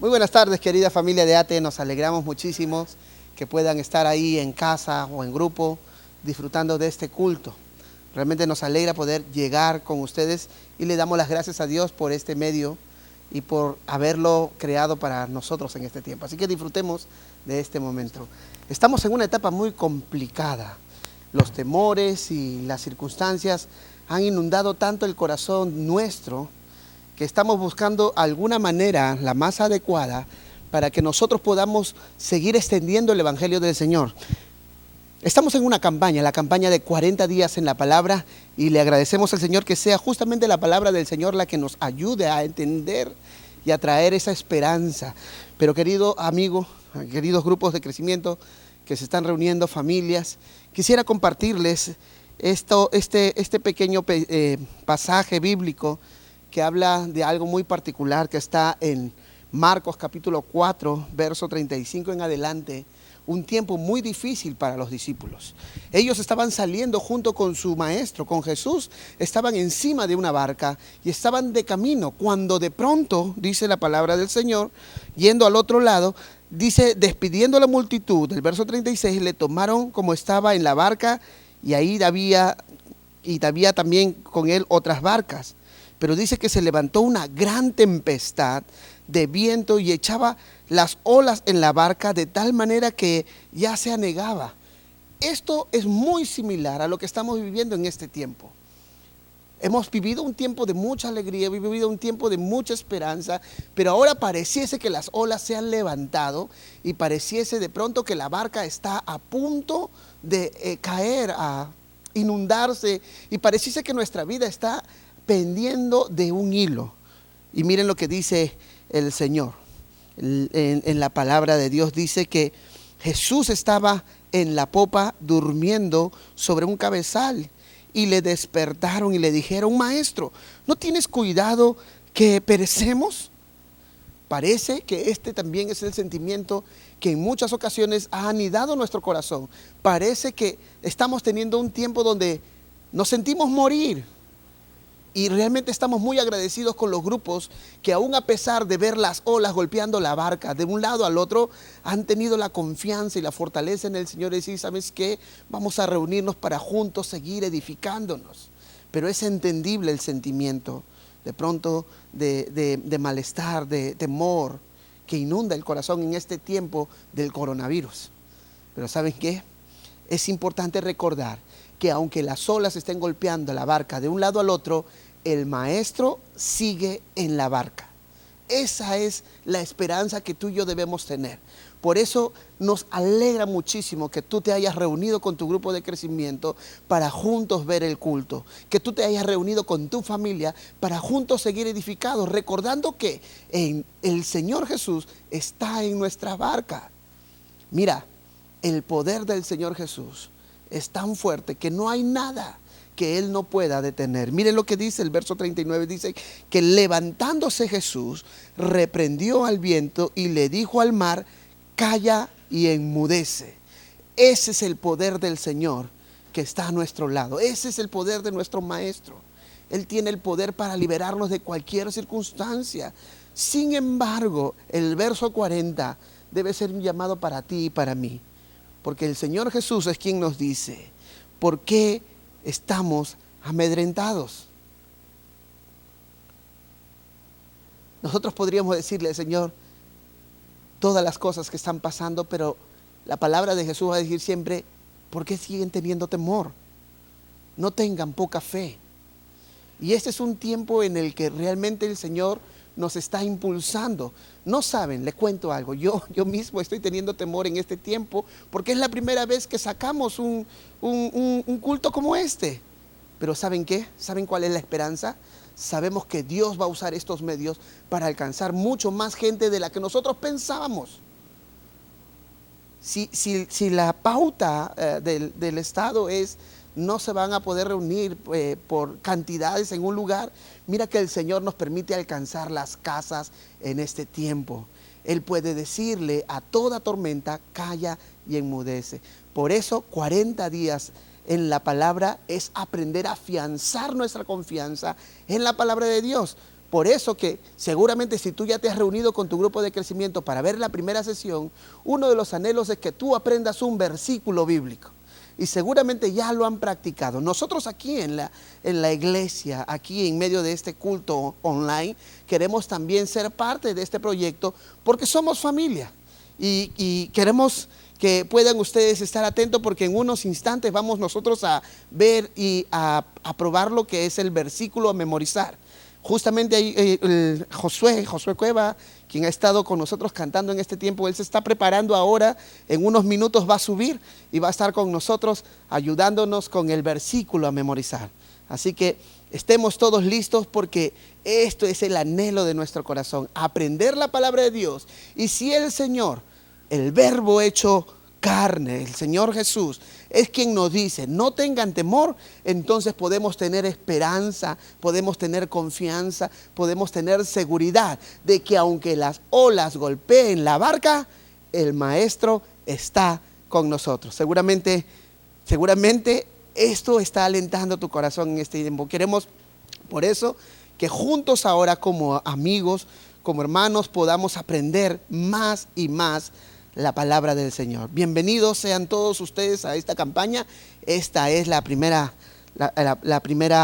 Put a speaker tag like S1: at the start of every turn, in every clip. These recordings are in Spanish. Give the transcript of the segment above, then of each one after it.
S1: Muy buenas tardes, querida familia de ATE. Nos alegramos muchísimo que puedan estar ahí en casa o en grupo disfrutando de este culto. Realmente nos alegra poder llegar con ustedes y le damos las gracias a Dios por este medio y por haberlo creado para nosotros en este tiempo. Así que disfrutemos de este momento. Estamos en una etapa muy complicada. Los temores y las circunstancias han inundado tanto el corazón nuestro que estamos buscando alguna manera, la más adecuada, para que nosotros podamos seguir extendiendo el Evangelio del Señor. Estamos en una campaña, la campaña de 40 días en la palabra, y le agradecemos al Señor que sea justamente la palabra del Señor la que nos ayude a entender y a traer esa esperanza. Pero querido amigo, queridos grupos de crecimiento que se están reuniendo, familias, quisiera compartirles este pequeño pasaje bíblico que habla de algo muy particular que está en Marcos capítulo 4, verso 35 en adelante. Un tiempo muy difícil para los discípulos. Ellos estaban saliendo junto con su maestro, con Jesús, estaban encima de una barca y estaban de camino, cuando de pronto, dice la palabra del Señor, yendo al otro lado, dice, despidiendo a la multitud, del verso 36, le tomaron como estaba en la barca, y ahí había también con él otras barcas. Pero dice que se levantó una gran tempestad de viento y echaba las olas en la barca de tal manera que ya se anegaba. Esto es muy similar a lo que estamos viviendo en este tiempo. Hemos vivido un tiempo de mucha alegría, hemos vivido un tiempo de mucha esperanza, pero ahora pareciese que las olas se han levantado y pareciese de pronto que la barca está a punto de caer, a inundarse, y pareciese que nuestra vida está pendiendo de un hilo. Y miren lo que dice el Señor en la palabra de Dios. Dice que Jesús estaba en la popa durmiendo sobre un cabezal, y le despertaron y le dijeron: Maestro, ¿no tienes cuidado que perecemos? Parece que este también es el sentimiento que en muchas ocasiones ha anidado nuestro corazón. Parece que estamos teniendo un tiempo donde nos sentimos morir. Y realmente estamos muy agradecidos con los grupos que, aún a pesar de ver las olas golpeando la barca de un lado al otro, han tenido la confianza y la fortaleza en el Señor y decir: ¿sabes qué? Vamos a reunirnos para juntos seguir edificándonos. Pero es entendible el sentimiento de pronto de malestar, de temor que inunda el corazón en este tiempo del coronavirus. Pero ¿saben qué? Es importante recordar que aunque las olas estén golpeando la barca de un lado al otro, el maestro sigue en la barca. Esa es la esperanza que tú y yo debemos tener. Por eso nos alegra muchísimo que tú te hayas reunido con tu grupo de crecimiento para juntos ver el culto, que tú te hayas reunido con tu familia para juntos seguir edificados, recordando que el Señor Jesús está en nuestra barca. Mira, el poder del Señor Jesús es tan fuerte que no hay nada que Él no pueda detener. Miren lo que dice el verso 39, dice que levantándose Jesús, reprendió al viento y le dijo al mar: calla y enmudece. Ese es el poder del Señor que está a nuestro lado. Ese es el poder de nuestro Maestro. Él tiene el poder para liberarnos de cualquier circunstancia. Sin embargo, el verso 40 debe ser un llamado para ti y para mí. Porque el Señor Jesús es quien nos dice: ¿por qué estamos amedrentados? Nosotros podríamos decirle: Señor, todas las cosas que están pasando, pero la palabra de Jesús va a decir siempre: ¿por qué siguen teniendo temor? No tengan poca fe. Y este es un tiempo en el que realmente el Señor nos está impulsando. No saben, le cuento algo, yo mismo estoy teniendo temor en este tiempo, porque es la primera vez que sacamos un culto como este. Pero ¿saben qué? ¿Saben cuál es la esperanza? Sabemos que Dios va a usar estos medios para alcanzar mucho más gente de la que nosotros pensábamos. Si la pauta del Estado es: no se van a poder reunir por cantidades en un lugar, mira que el Señor nos permite alcanzar las casas en este tiempo. Él puede decirle a toda tormenta: calla y enmudece. Por eso 40 días en la palabra es aprender a afianzar nuestra confianza en la palabra de Dios. Por eso que seguramente si tú ya te has reunido con tu grupo de crecimiento para ver la primera sesión, uno de los anhelos es que tú aprendas un versículo bíblico. Y seguramente ya lo han practicado. Nosotros aquí en la iglesia, aquí en medio de este culto online, queremos también ser parte de este proyecto porque somos familia. Y queremos que puedan ustedes estar atentos porque en unos instantes vamos nosotros a ver y a probar lo que es el versículo a memorizar. Justamente ahí, Josué Cueva, quien ha estado con nosotros cantando en este tiempo, él se está preparando ahora, en unos minutos va a subir y va a estar con nosotros ayudándonos con el versículo a memorizar. Así que estemos todos listos porque esto es el anhelo de nuestro corazón, aprender la palabra de Dios. Y si el Señor, el verbo hecho carne, el Señor Jesús, es quien nos dice, no tengan temor, entonces podemos tener esperanza, podemos tener confianza, podemos tener seguridad de que aunque las olas golpeen la barca, el Maestro está con nosotros. Seguramente esto está alentando tu corazón en este tiempo. Queremos, por eso, que juntos ahora como amigos, como hermanos, podamos aprender más y más la palabra del Señor. Bienvenidos sean todos ustedes a esta campaña. Esta es la primera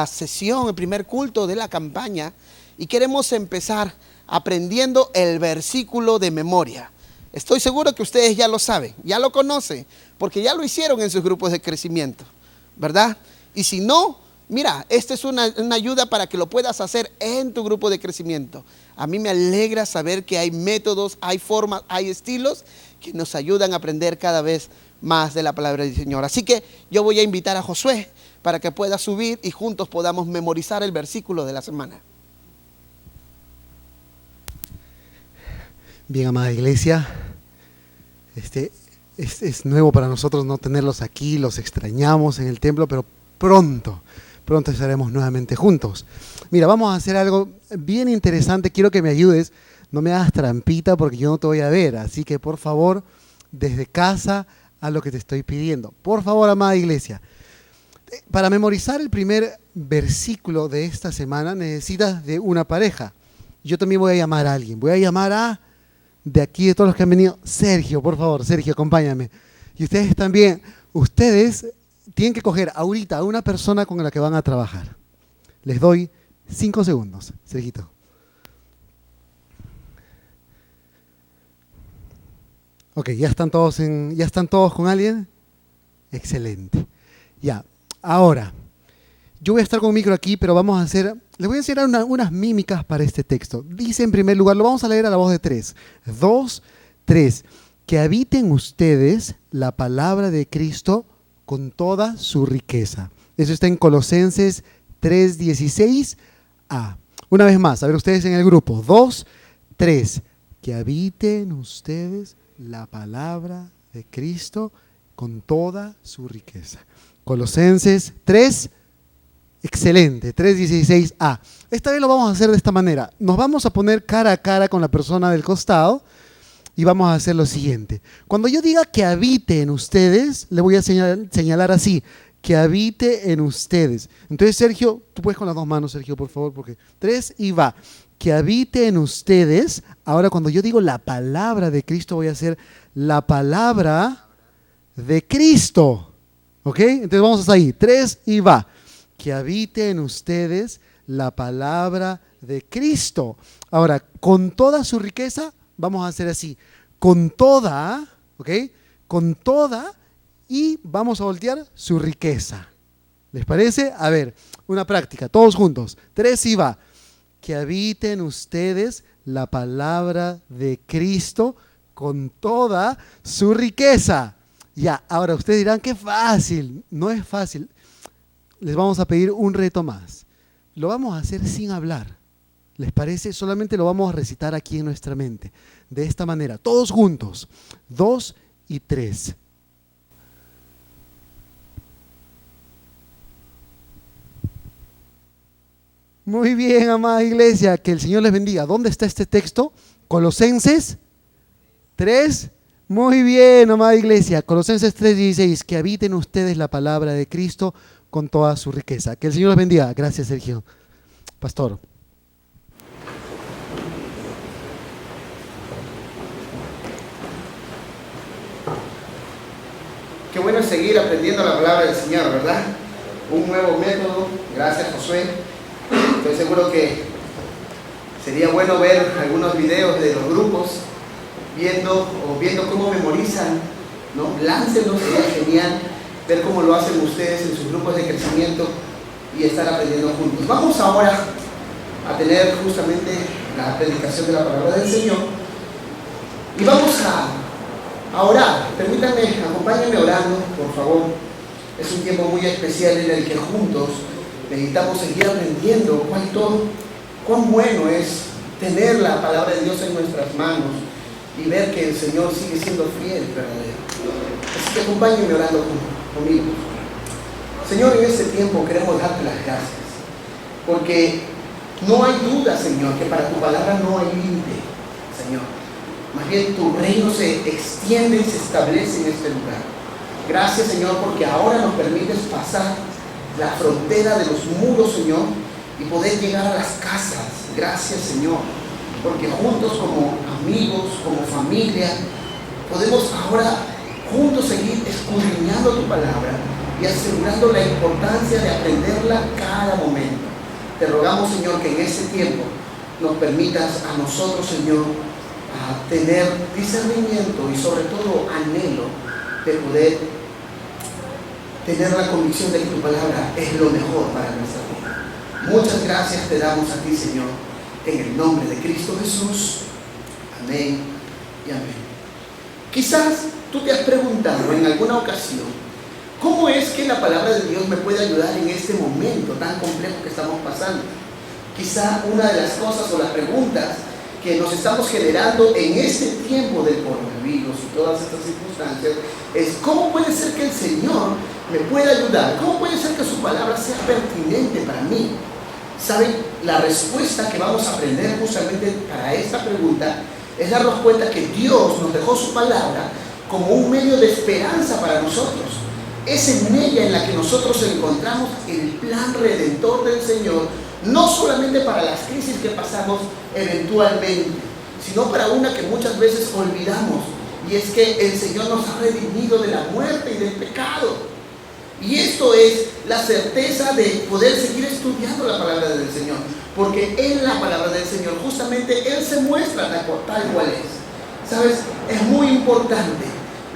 S1: sesión, el primer culto de la campaña. Y queremos empezar aprendiendo el versículo de memoria. Estoy seguro que ustedes ya lo saben, ya lo conocen, porque ya lo hicieron en sus grupos de crecimiento, ¿verdad? Y si no, mira, esta es una ayuda para que lo puedas hacer en tu grupo de crecimiento. A mí me alegra saber que hay métodos, hay formas, hay estilos que nos ayudan a aprender cada vez más de la palabra del Señor. Así que yo voy a invitar a Josué para que pueda subir y juntos podamos memorizar el versículo de la semana.
S2: Bien, amada iglesia, es nuevo para nosotros no tenerlos aquí, los extrañamos en el templo, pero pronto estaremos nuevamente juntos. Mira, vamos a hacer algo bien interesante, quiero que me ayudes, no me hagas trampita porque yo no te voy a ver, así que por favor, desde casa, haz lo que te estoy pidiendo. Por favor, amada iglesia, para memorizar el primer versículo de esta semana necesitas de una pareja. Yo también voy a llamar a alguien, voy a llamar a, de aquí de todos los que han venido, Sergio, por favor, Sergio, acompáñame. Y ustedes también, ustedes tienen que coger ahorita a una persona con la que van a trabajar. Les doy 5 segundos, Sergito. Ok, ¿ya están todos con alguien? Excelente. Ya, ahora, yo voy a estar con un micro aquí, pero les voy a enseñar unas mímicas para este texto. Dice en primer lugar, lo vamos a leer a la voz de 3. 2, 3. Que habiten ustedes la palabra de Cristo con toda su riqueza. Eso está en Colosenses 3:16a. Una vez más, a ver ustedes en el grupo. 2, 3. Que habiten ustedes la palabra de Cristo con toda su riqueza. Colosenses 3, excelente, 3:16a. Esta vez lo vamos a hacer de esta manera. Nos vamos a poner cara a cara con la persona del costado y vamos a hacer lo siguiente. Cuando yo diga que habite en ustedes, le voy a señalar así, que habite en ustedes. Entonces, Sergio, tú puedes con las dos manos, Sergio, por favor, porque 3 y va. Que habite en ustedes. Ahora, cuando yo digo la palabra de Cristo, voy a hacer la palabra de Cristo. ¿Ok? Entonces vamos hasta ahí. 3 y va. Que habite en ustedes la palabra de Cristo. Ahora, con toda su riqueza, vamos a hacer así. Con toda, ¿ok? Con toda y vamos a voltear su riqueza. ¿Les parece? A ver, una práctica, todos juntos. 3 y va. Que habiten ustedes la palabra de Cristo con toda su riqueza. Ya, ahora ustedes dirán, qué fácil. No es fácil. Les vamos a pedir un reto más. Lo vamos a hacer sin hablar. ¿Les parece? Solamente lo vamos a recitar aquí en nuestra mente. De esta manera, todos juntos. 2 y 3. Muy bien, amada iglesia, que el Señor les bendiga. ¿Dónde está este texto? Colosenses 3. Muy bien, amada iglesia. Colosenses 3:16. Que habiten ustedes la palabra de Cristo con toda su riqueza. Que el Señor los bendiga. Gracias, Sergio. Pastor.
S1: bueno es seguir aprendiendo la palabra del Señor, ¿verdad? Un nuevo método. Gracias, Josué. Estoy seguro que sería bueno ver algunos videos de los grupos viendo cómo memorizan, ¿no? Láncenlos, sería genial ver cómo lo hacen ustedes en sus grupos de crecimiento y estar aprendiendo juntos. Vamos ahora a tener justamente la predicación de la palabra del Señor y vamos a orar. Permítanme, acompáñenme orando, por favor. Es un tiempo muy especial en el que juntos necesitamos seguir aprendiendo cuán bueno es tener la palabra de Dios en nuestras manos y ver que el Señor sigue siendo fiel y verdadero. Así que acompáñenme orando conmigo. Señor, en este tiempo queremos darte las gracias, porque no hay duda, Señor, que para tu palabra no hay límite, Señor. Más bien tu reino se extiende y se establece en este lugar. Gracias, Señor, porque ahora nos permites pasar la frontera de los muros, Señor, y poder llegar a las casas. Gracias, Señor, porque juntos como amigos, como familia, podemos ahora juntos seguir escudriñando tu palabra y asegurando la importancia de aprenderla cada momento. Te rogamos, Señor, que en este tiempo nos permitas a nosotros, Señor, a tener discernimiento y sobre todo anhelo de poder tener la convicción de que tu palabra es lo mejor para nuestra vida. Muchas gracias te damos a ti, Señor, en el nombre de Cristo Jesús. Amén y amén. Quizás tú te has preguntado en alguna ocasión, ¿cómo es que la palabra de Dios me puede ayudar en este momento tan complejo que estamos pasando? Quizá una de las cosas o las preguntas que nos estamos generando en este tiempo del coronavirus y todas estas circunstancias es: ¿cómo puede ser que el Señor me pueda ayudar? ¿Cómo puede ser que su palabra sea pertinente para mí? ¿Saben? La respuesta que vamos a aprender justamente para esta pregunta es darnos cuenta que Dios nos dejó su palabra como un medio de esperanza para nosotros. Es en ella en la que nosotros encontramos el plan redentor del Señor, no solamente para las crisis que pasamos eventualmente, sino para una que muchas veces olvidamos, y es que el Señor nos ha redimido de la muerte y del pecado. Y esto es la certeza de poder seguir estudiando la palabra del Señor, porque en la palabra del Señor justamente Él se muestra tal cual es. ¿Sabes? Es muy importante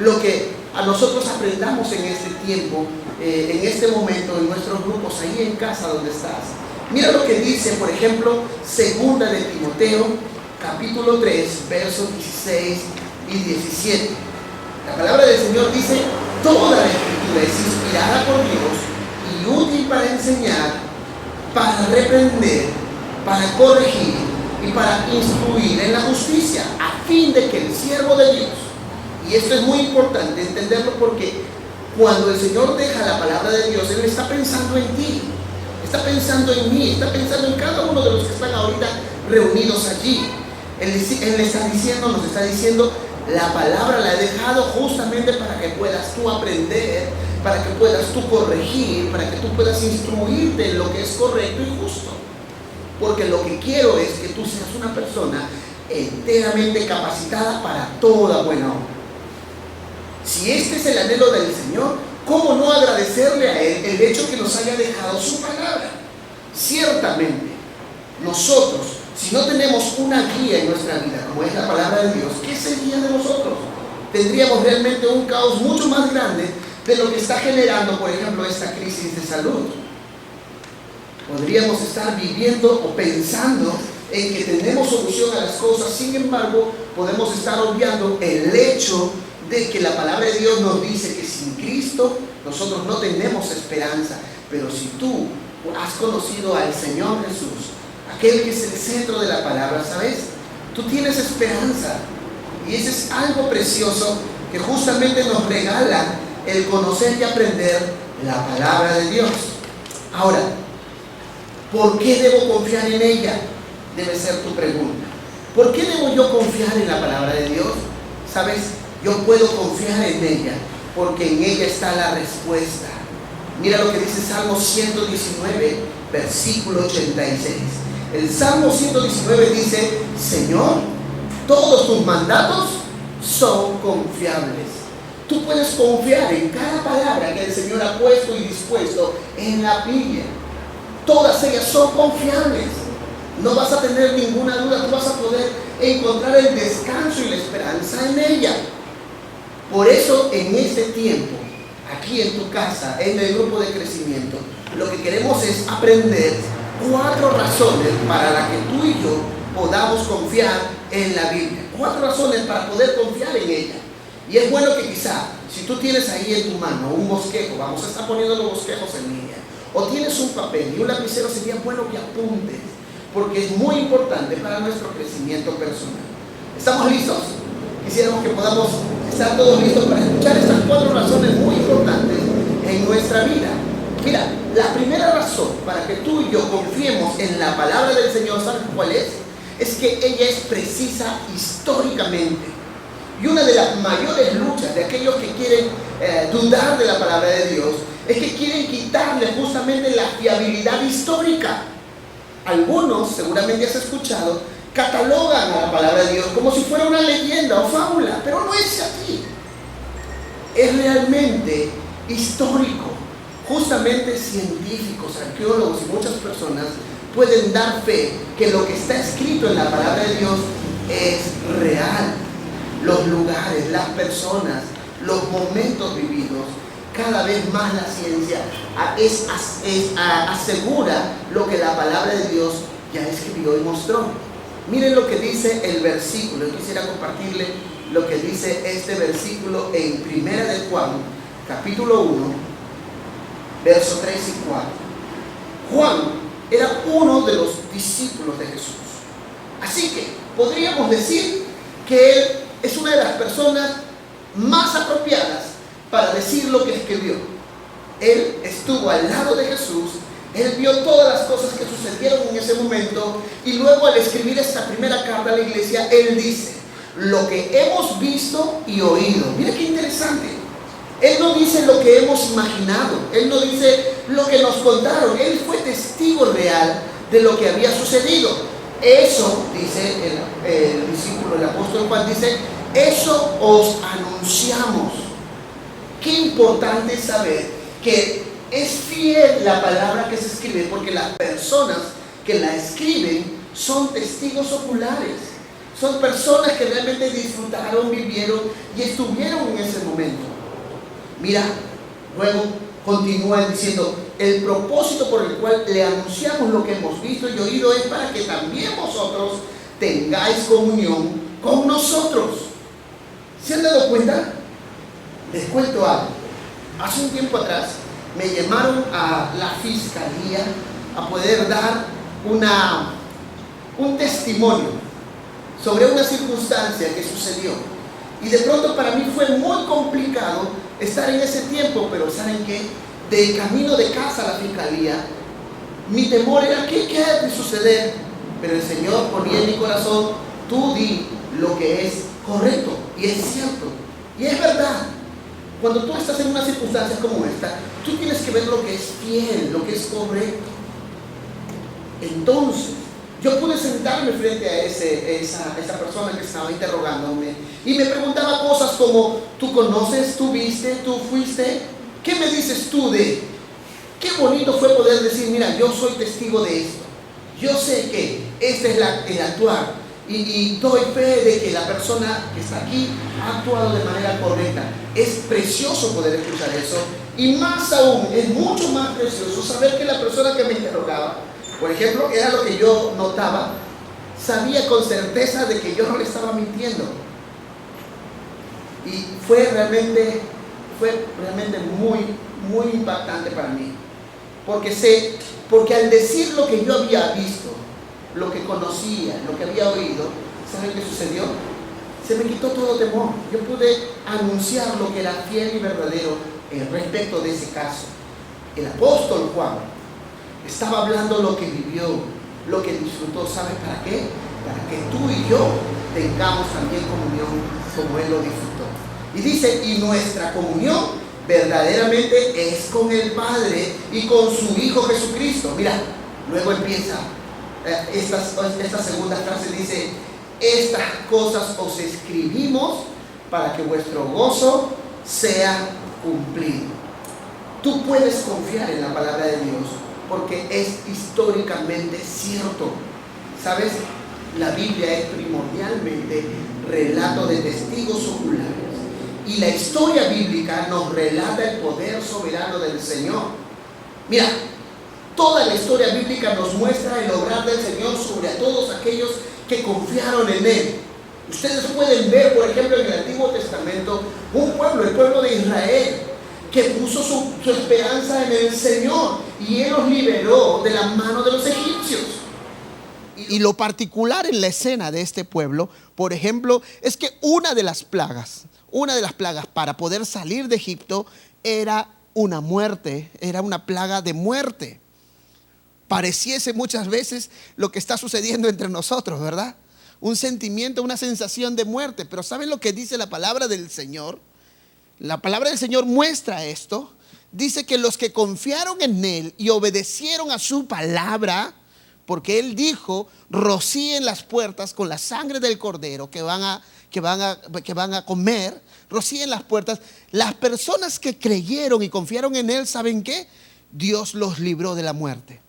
S1: lo que a nosotros aprendamos en este tiempo, en este momento, en nuestros grupos, ahí en casa donde estás. Mira lo que dice, por ejemplo, 2 de Timoteo, capítulo 3, versos 16 y 17. La palabra del Señor dice: toda la Escritura es inspirada por Dios y útil para enseñar, para reprender, para corregir y para instruir en la justicia, a fin de que el siervo de Dios, y esto es muy importante entenderlo, porque cuando el Señor deja la palabra de Dios, Él está pensando en ti, está pensando en mí, está pensando en cada uno de los que están ahorita reunidos allí. Él nos está diciendo, la palabra la he dejado justamente para que puedas tú aprender, para que puedas tú corregir, para que tú puedas instruirte en lo que es correcto y justo. Porque lo que quiero es que tú seas una persona enteramente capacitada para toda buena obra. Si este es el anhelo del Señor, ¿cómo no agradecerle a Él el hecho que nos haya dejado su palabra? Ciertamente, nosotros, si no tenemos una guía en nuestra vida, como es la palabra de Dios, ¿qué sería de nosotros? Tendríamos realmente un caos mucho más grande de lo que está generando, por ejemplo, esta crisis de salud. Podríamos estar viviendo o pensando en que tenemos solución a las cosas, sin embargo, podemos estar obviando el hecho de que la palabra de Dios nos dice que sin Cristo nosotros no tenemos esperanza. Pero si tú has conocido al Señor Jesús, aquel que es el centro de la palabra, ¿sabes? Tú tienes esperanza. Y eso es algo precioso que justamente nos regala el conocer y aprender la palabra de Dios. Ahora, ¿por qué debo confiar en ella? Debe ser tu pregunta. ¿Por qué debo yo confiar en la palabra de Dios? ¿Sabes? Yo puedo confiar en ella porque en ella está la respuesta. Mira lo que dice Salmo 119, versículo 86. El Salmo 119 dice: Señor, todos tus mandatos son confiables. Tú puedes confiar en cada palabra que el Señor ha puesto y dispuesto en la Biblia. Todas ellas son confiables. No vas a tener ninguna duda, tú vas a poder encontrar el descanso y la esperanza en ella. Por eso, en este tiempo, aquí en tu casa, en el grupo de crecimiento, lo que queremos es aprender 4 razones para las que tú y yo podamos confiar en la Biblia. 4 razones para poder confiar en ella. Y es bueno que quizá, si tú tienes ahí en tu mano un bosquejo, vamos a estar poniendo los bosquejos en línea, o tienes un papel y un lapicero, sería bueno que apuntes, porque es muy importante para nuestro crecimiento personal. ¿Estamos listos? Quisiéramos que podamos estar todos listos para escuchar estas 4 razones muy importantes en nuestra vida. Mira, la primera razón para que tú y yo confiemos en la palabra del Señor, ¿sabes cuál es? Es que ella es precisa históricamente. Y una de las mayores luchas de aquellos que quieren dudar de la palabra de Dios es que quieren quitarle justamente la fiabilidad histórica. Algunos, seguramente has escuchado, catalogan a la palabra de Dios como si fuera una leyenda o fábula, pero no es así. Es realmente histórico. Justamente científicos, arqueólogos y muchas personas pueden dar fe que lo que está escrito en la palabra de Dios es real. Los lugares, las personas, los momentos vividos, cada vez más la ciencia asegura lo que la palabra de Dios ya escribió y mostró. Miren lo que dice el versículo. Yo quisiera compartirle lo que dice este versículo en 1 de Juan, capítulo 1, versos 3 y 4. Juan era uno de los discípulos de Jesús. Así que podríamos decir que él es una de las personas más apropiadas para decir lo que escribió. Él estuvo al lado de Jesús, él vio todas las cosas que sucedieron en ese momento, y luego al escribir esta primera carta a la iglesia, él dice, lo que hemos visto y oído. Mira qué interesante. Él no dice lo que hemos imaginado, él no dice lo que nos contaron, él fue testigo real de lo que había sucedido. Eso, dice el discípulo, el apóstol Juan, dice, eso os anunciamos. Qué importante es saber que es fiel la palabra que se escribe, porque las personas que la escriben son testigos oculares. Son personas que realmente disfrutaron, vivieron y estuvieron en ese momento. Mira, luego continúa diciendo, el propósito por el cual le anunciamos lo que hemos visto y oído es para que también vosotros tengáis comunión con nosotros. ¿Se han dado cuenta? Les cuento algo. Hace un tiempo atrás me llamaron a la fiscalía a poder dar un testimonio sobre una circunstancia que sucedió. Y de pronto para mí fue muy complicado estar en ese tiempo, pero ¿saben qué? De camino de casa a la fiscalía, mi temor era ¿qué ha de suceder? Pero el Señor ponía en mi corazón, tú di lo que es correcto, y es cierto, y es verdad. Cuando tú estás en una circunstancia como esta, tú tienes que ver lo que es fiel, lo que es correcto. Entonces, yo pude sentarme frente a esa persona que estaba interrogándome y me preguntaba cosas como, ¿tú conoces? ¿Tú viste? ¿Tú fuiste? ¿Qué me dices tú de? Qué bonito fue poder decir, mira, yo soy testigo de esto. Yo sé que este es el actuar y doy fe de que la persona que está aquí ha actuado de manera correcta. Es precioso poder escuchar eso, y más aún, es mucho más precioso saber que la persona que me interrogaba, por ejemplo, era lo que yo notaba, sabía con certeza de que yo no le estaba mintiendo. Y fue realmente muy impactante para mí. Porque al decir lo que yo había visto, lo que conocía, lo que había oído, ¿saben qué sucedió? Se me quitó todo temor. Yo pude anunciar lo que era fiel y verdadero respecto de ese caso. El apóstol Juan estaba hablando lo que vivió, lo que disfrutó. ¿Sabes para qué? Para que tú y yo tengamos también comunión como él lo disfrutó. Y dice, y nuestra comunión verdaderamente es con el Padre y con su Hijo Jesucristo. Mira, luego empieza esta segunda frase, dice, estas cosas os escribimos para que vuestro gozo sea cumplido. Tú puedes confiar en la palabra de Dios porque es históricamente cierto. ¿Sabes? La Biblia es primordialmente relato de testigos oculares. Y la historia bíblica nos relata el poder soberano del Señor. Mira, toda la historia bíblica nos muestra el obrar del Señor sobre a todos aquellos que confiaron en Él. Ustedes pueden ver, por ejemplo, en el Antiguo Testamento, un pueblo, el pueblo de Israel, que puso su esperanza en el Señor y Él los liberó de la mano de los egipcios. Y lo particular en la escena de este pueblo, por ejemplo, es que una de las plagas para poder salir de Egipto era una muerte, era una plaga de muerte. Pareciese muchas veces lo que está sucediendo entre nosotros, ¿verdad? Un sentimiento, una sensación de muerte. Pero ¿saben lo que dice la palabra del Señor? La palabra del Señor muestra esto. Dice que los que confiaron en Él y obedecieron a su palabra, porque Él dijo, rocíen las puertas con la sangre del cordero que van a comer, rocíen las puertas. Las personas que creyeron y confiaron en Él, ¿saben qué? Dios los libró de la muerte.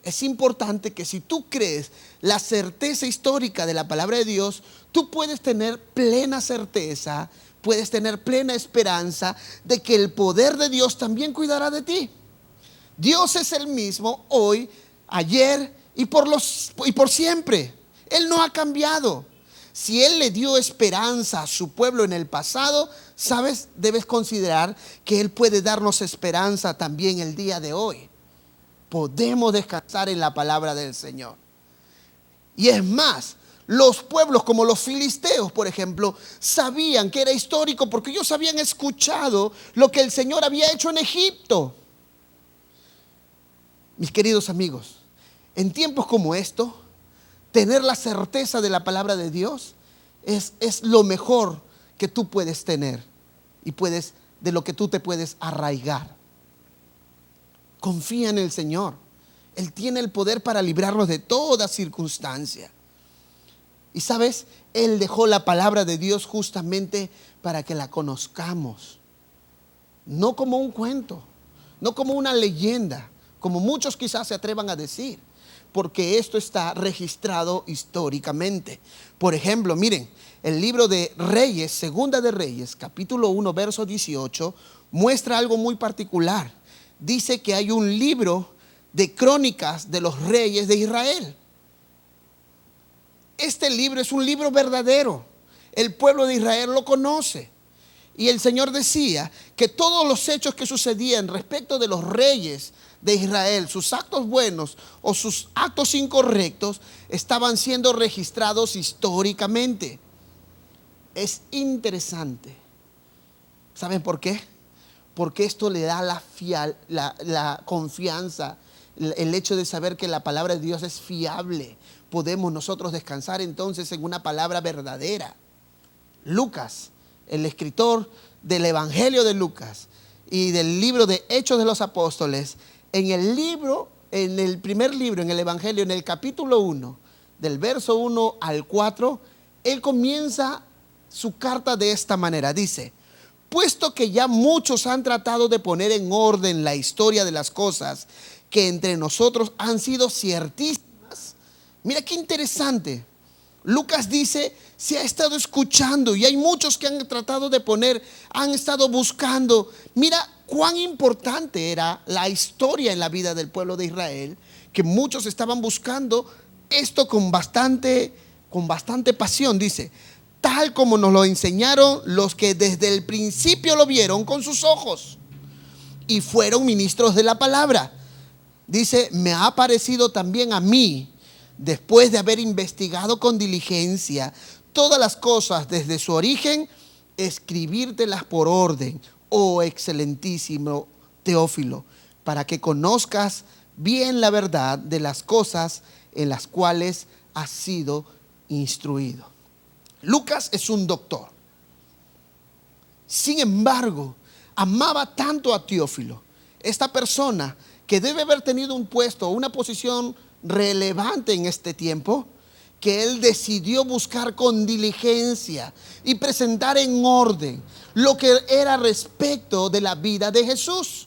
S1: Es importante que si tú crees la certeza histórica de la palabra de Dios, tú puedes tener plena certeza, puedes tener plena esperanza de que el poder de Dios también cuidará de ti. Dios es el mismo hoy, ayer y por siempre. Él no ha cambiado. Si Él le dio esperanza a su pueblo en el pasado, ¿sabes? Debes considerar que Él puede darnos esperanza también el día de hoy. Podemos descansar en la palabra del Señor. Y es más, los pueblos como los filisteos, por ejemplo, sabían que era histórico porque ellos habían escuchado lo que el Señor había hecho en Egipto. Mis queridos amigos, en tiempos como esto, tener la certeza de la palabra de Dios es lo mejor que tú puedes tener y de lo que tú te puedes arraigar. Confía en el Señor. Él tiene el poder para librarnos de toda circunstancia. Y sabes, Él dejó la palabra de Dios justamente para que la conozcamos. No como un cuento, no como una leyenda, como muchos quizás se atrevan a decir, porque esto está registrado históricamente. Por ejemplo, miren, el libro de Reyes, Segunda de Reyes, capítulo 1, verso 18, muestra algo muy particular. Dice que hay un libro de crónicas de los reyes de Israel. Este libro es un libro verdadero. El pueblo de Israel lo conoce. Y el Señor decía que todos los hechos que sucedían respecto de los reyes de Israel, sus actos buenos o sus actos incorrectos, estaban siendo registrados históricamente. Es interesante. ¿Saben por qué? Porque esto le da la confianza, el hecho de saber que la palabra de Dios es fiable. Podemos nosotros descansar entonces en una palabra verdadera. Lucas, el escritor del Evangelio de Lucas y del libro de Hechos de los Apóstoles, en el primer libro, en el Evangelio, en el capítulo 1, del verso 1 al 4, él comienza su carta de esta manera. Dice: puesto que ya muchos han tratado de poner en orden la historia de las cosas que entre nosotros han sido ciertísimas. Mira qué interesante. Lucas dice, se ha estado escuchando y hay muchos que han tratado de han estado buscando. Mira cuán importante era la historia en la vida del pueblo de Israel, que muchos estaban buscando esto con bastante pasión. Dice, tal como nos lo enseñaron los que desde el principio lo vieron con sus ojos y fueron ministros de la palabra. Dice, me ha parecido también a mí, después de haber investigado con diligencia todas las cosas desde su origen, escribírtelas por orden, oh excelentísimo Teófilo, para que conozcas bien la verdad de las cosas en las cuales has sido instruido. Lucas es un doctor. Sin embargo, amaba tanto a Teófilo, esta persona que debe haber tenido un puesto, una posición relevante en este tiempo, que él decidió buscar con diligencia y presentar en orden lo que era respecto de la vida de Jesús.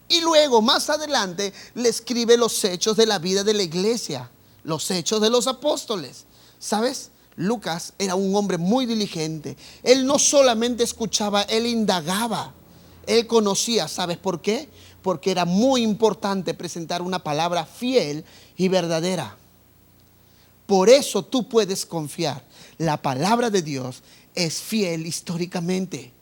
S1: Y luego, más adelante, le escribe los hechos de la vida de la iglesia, los hechos de los apóstoles. ¿Sabes? Lucas era un hombre muy diligente. Él no solamente escuchaba, él indagaba. Él conocía. ¿Sabes por qué? Porque era muy importante presentar una palabra fiel y verdadera. Por eso tú puedes confiar. La palabra de Dios es fiel históricamente.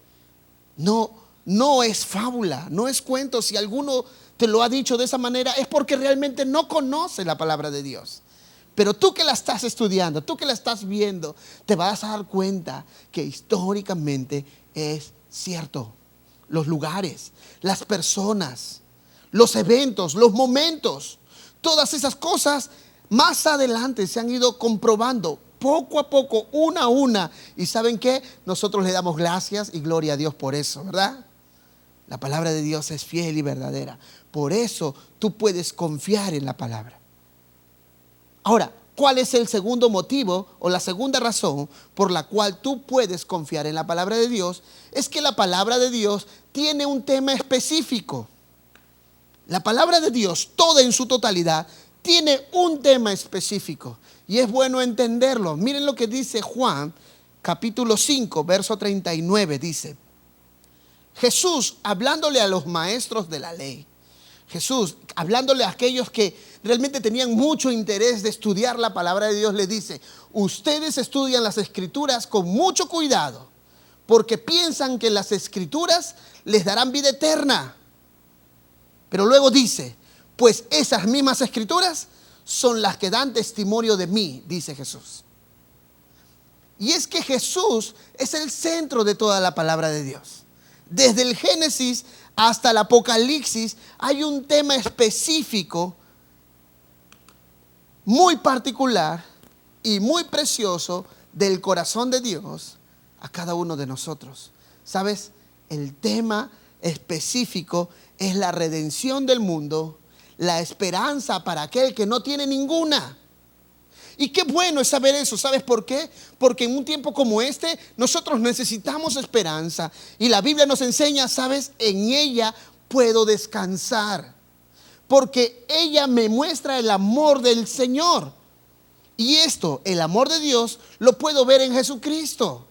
S1: No es fábula, no es cuento. Si alguno te lo ha dicho de esa manera, es porque realmente no conoce la palabra de Dios. Pero tú que la estás estudiando, tú que la estás viendo, te vas a dar cuenta que históricamente es cierto. Los lugares, las personas, los eventos, los momentos, todas esas cosas más adelante se han ido comprobando poco a poco, una a una. ¿Y saben qué? Nosotros le damos gracias y gloria a Dios por eso, ¿verdad? La palabra de Dios es fiel y verdadera. Por eso tú puedes confiar en la palabra. Ahora, ¿cuál es el segundo motivo o la segunda razón por la cual tú puedes confiar en la palabra de Dios? Es que la palabra de Dios tiene un tema específico. La palabra de Dios, toda en su totalidad, tiene un tema específico. Y es bueno entenderlo. Miren lo que dice Juan, capítulo 5, verso 39, dice: Jesús, hablándole a los maestros de la ley, Jesús, hablándole a aquellos que realmente tenían mucho interés de estudiar la palabra de Dios, le dice: ustedes estudian las escrituras con mucho cuidado, porque piensan que las escrituras les darán vida eterna. Pero luego dice: pues esas mismas escrituras son las que dan testimonio de mí, dice Jesús. Y es que Jesús es el centro de toda la palabra de Dios. Desde el Génesis hasta el Apocalipsis hay un tema específico, muy particular y muy precioso del corazón de Dios a cada uno de nosotros. ¿Sabes? El tema específico es la redención del mundo, la esperanza para aquel que no tiene ninguna. Y qué bueno es saber eso. ¿Sabes por qué? Porque en un tiempo como este nosotros necesitamos esperanza. Y la Biblia nos enseña, ¿sabes? En ella puedo descansar, porque ella me muestra el amor del Señor. Y esto, el amor de Dios, lo puedo ver en Jesucristo.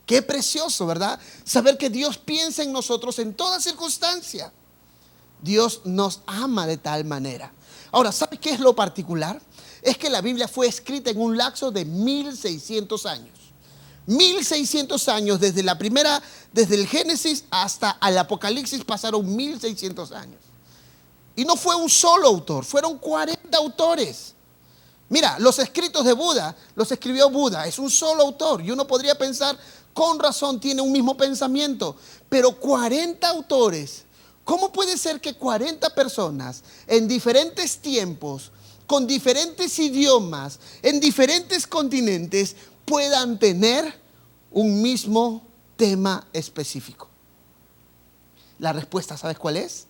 S1: Qué precioso, ¿verdad? Saber que Dios piensa en nosotros en toda circunstancia. Dios nos ama de tal manera. Ahora, ¿sabe qué es lo particular? Es que la Biblia fue escrita en un lapso de 1600 años. 1600 años, desde el Génesis hasta el Apocalipsis pasaron 1600 años. Y no fue un solo autor, fueron 40 autores. Mira, los escritos de Buda los escribió Buda, es un solo autor. Y uno podría pensar, con razón, tiene un mismo pensamiento. Pero 40 autores, ¿cómo puede ser que 40 personas en diferentes tiempos, con diferentes idiomas, en diferentes continentes, puedan tener un mismo tema específico? La respuesta, ¿sabes cuál es?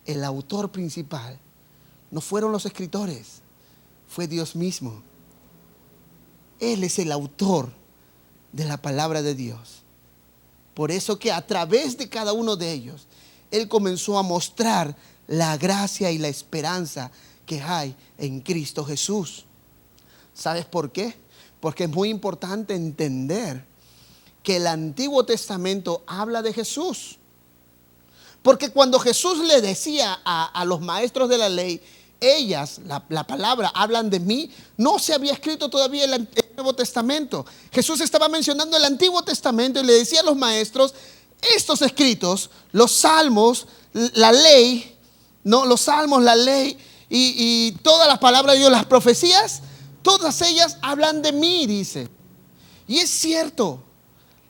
S1: El autor principal no fueron los escritores, fue Dios mismo. Él es el autor de la palabra de Dios. Por eso que a través de cada uno de ellos, Él comenzó a mostrar la gracia y la esperanza que hay en Cristo Jesús. ¿Sabes por qué? Porque es muy importante entender que el Antiguo Testamento habla de Jesús. Porque cuando Jesús le decía a los maestros de la ley, ellas, la palabra, hablan de mí, no se había escrito todavía el Nuevo Testamento. Jesús estaba mencionando el Antiguo Testamento y le decía a los maestros, estos escritos, los salmos, la ley, ¿no? Los salmos, la ley y todas las palabras de Dios, las profecías, todas ellas hablan de mí, dice. Y es cierto,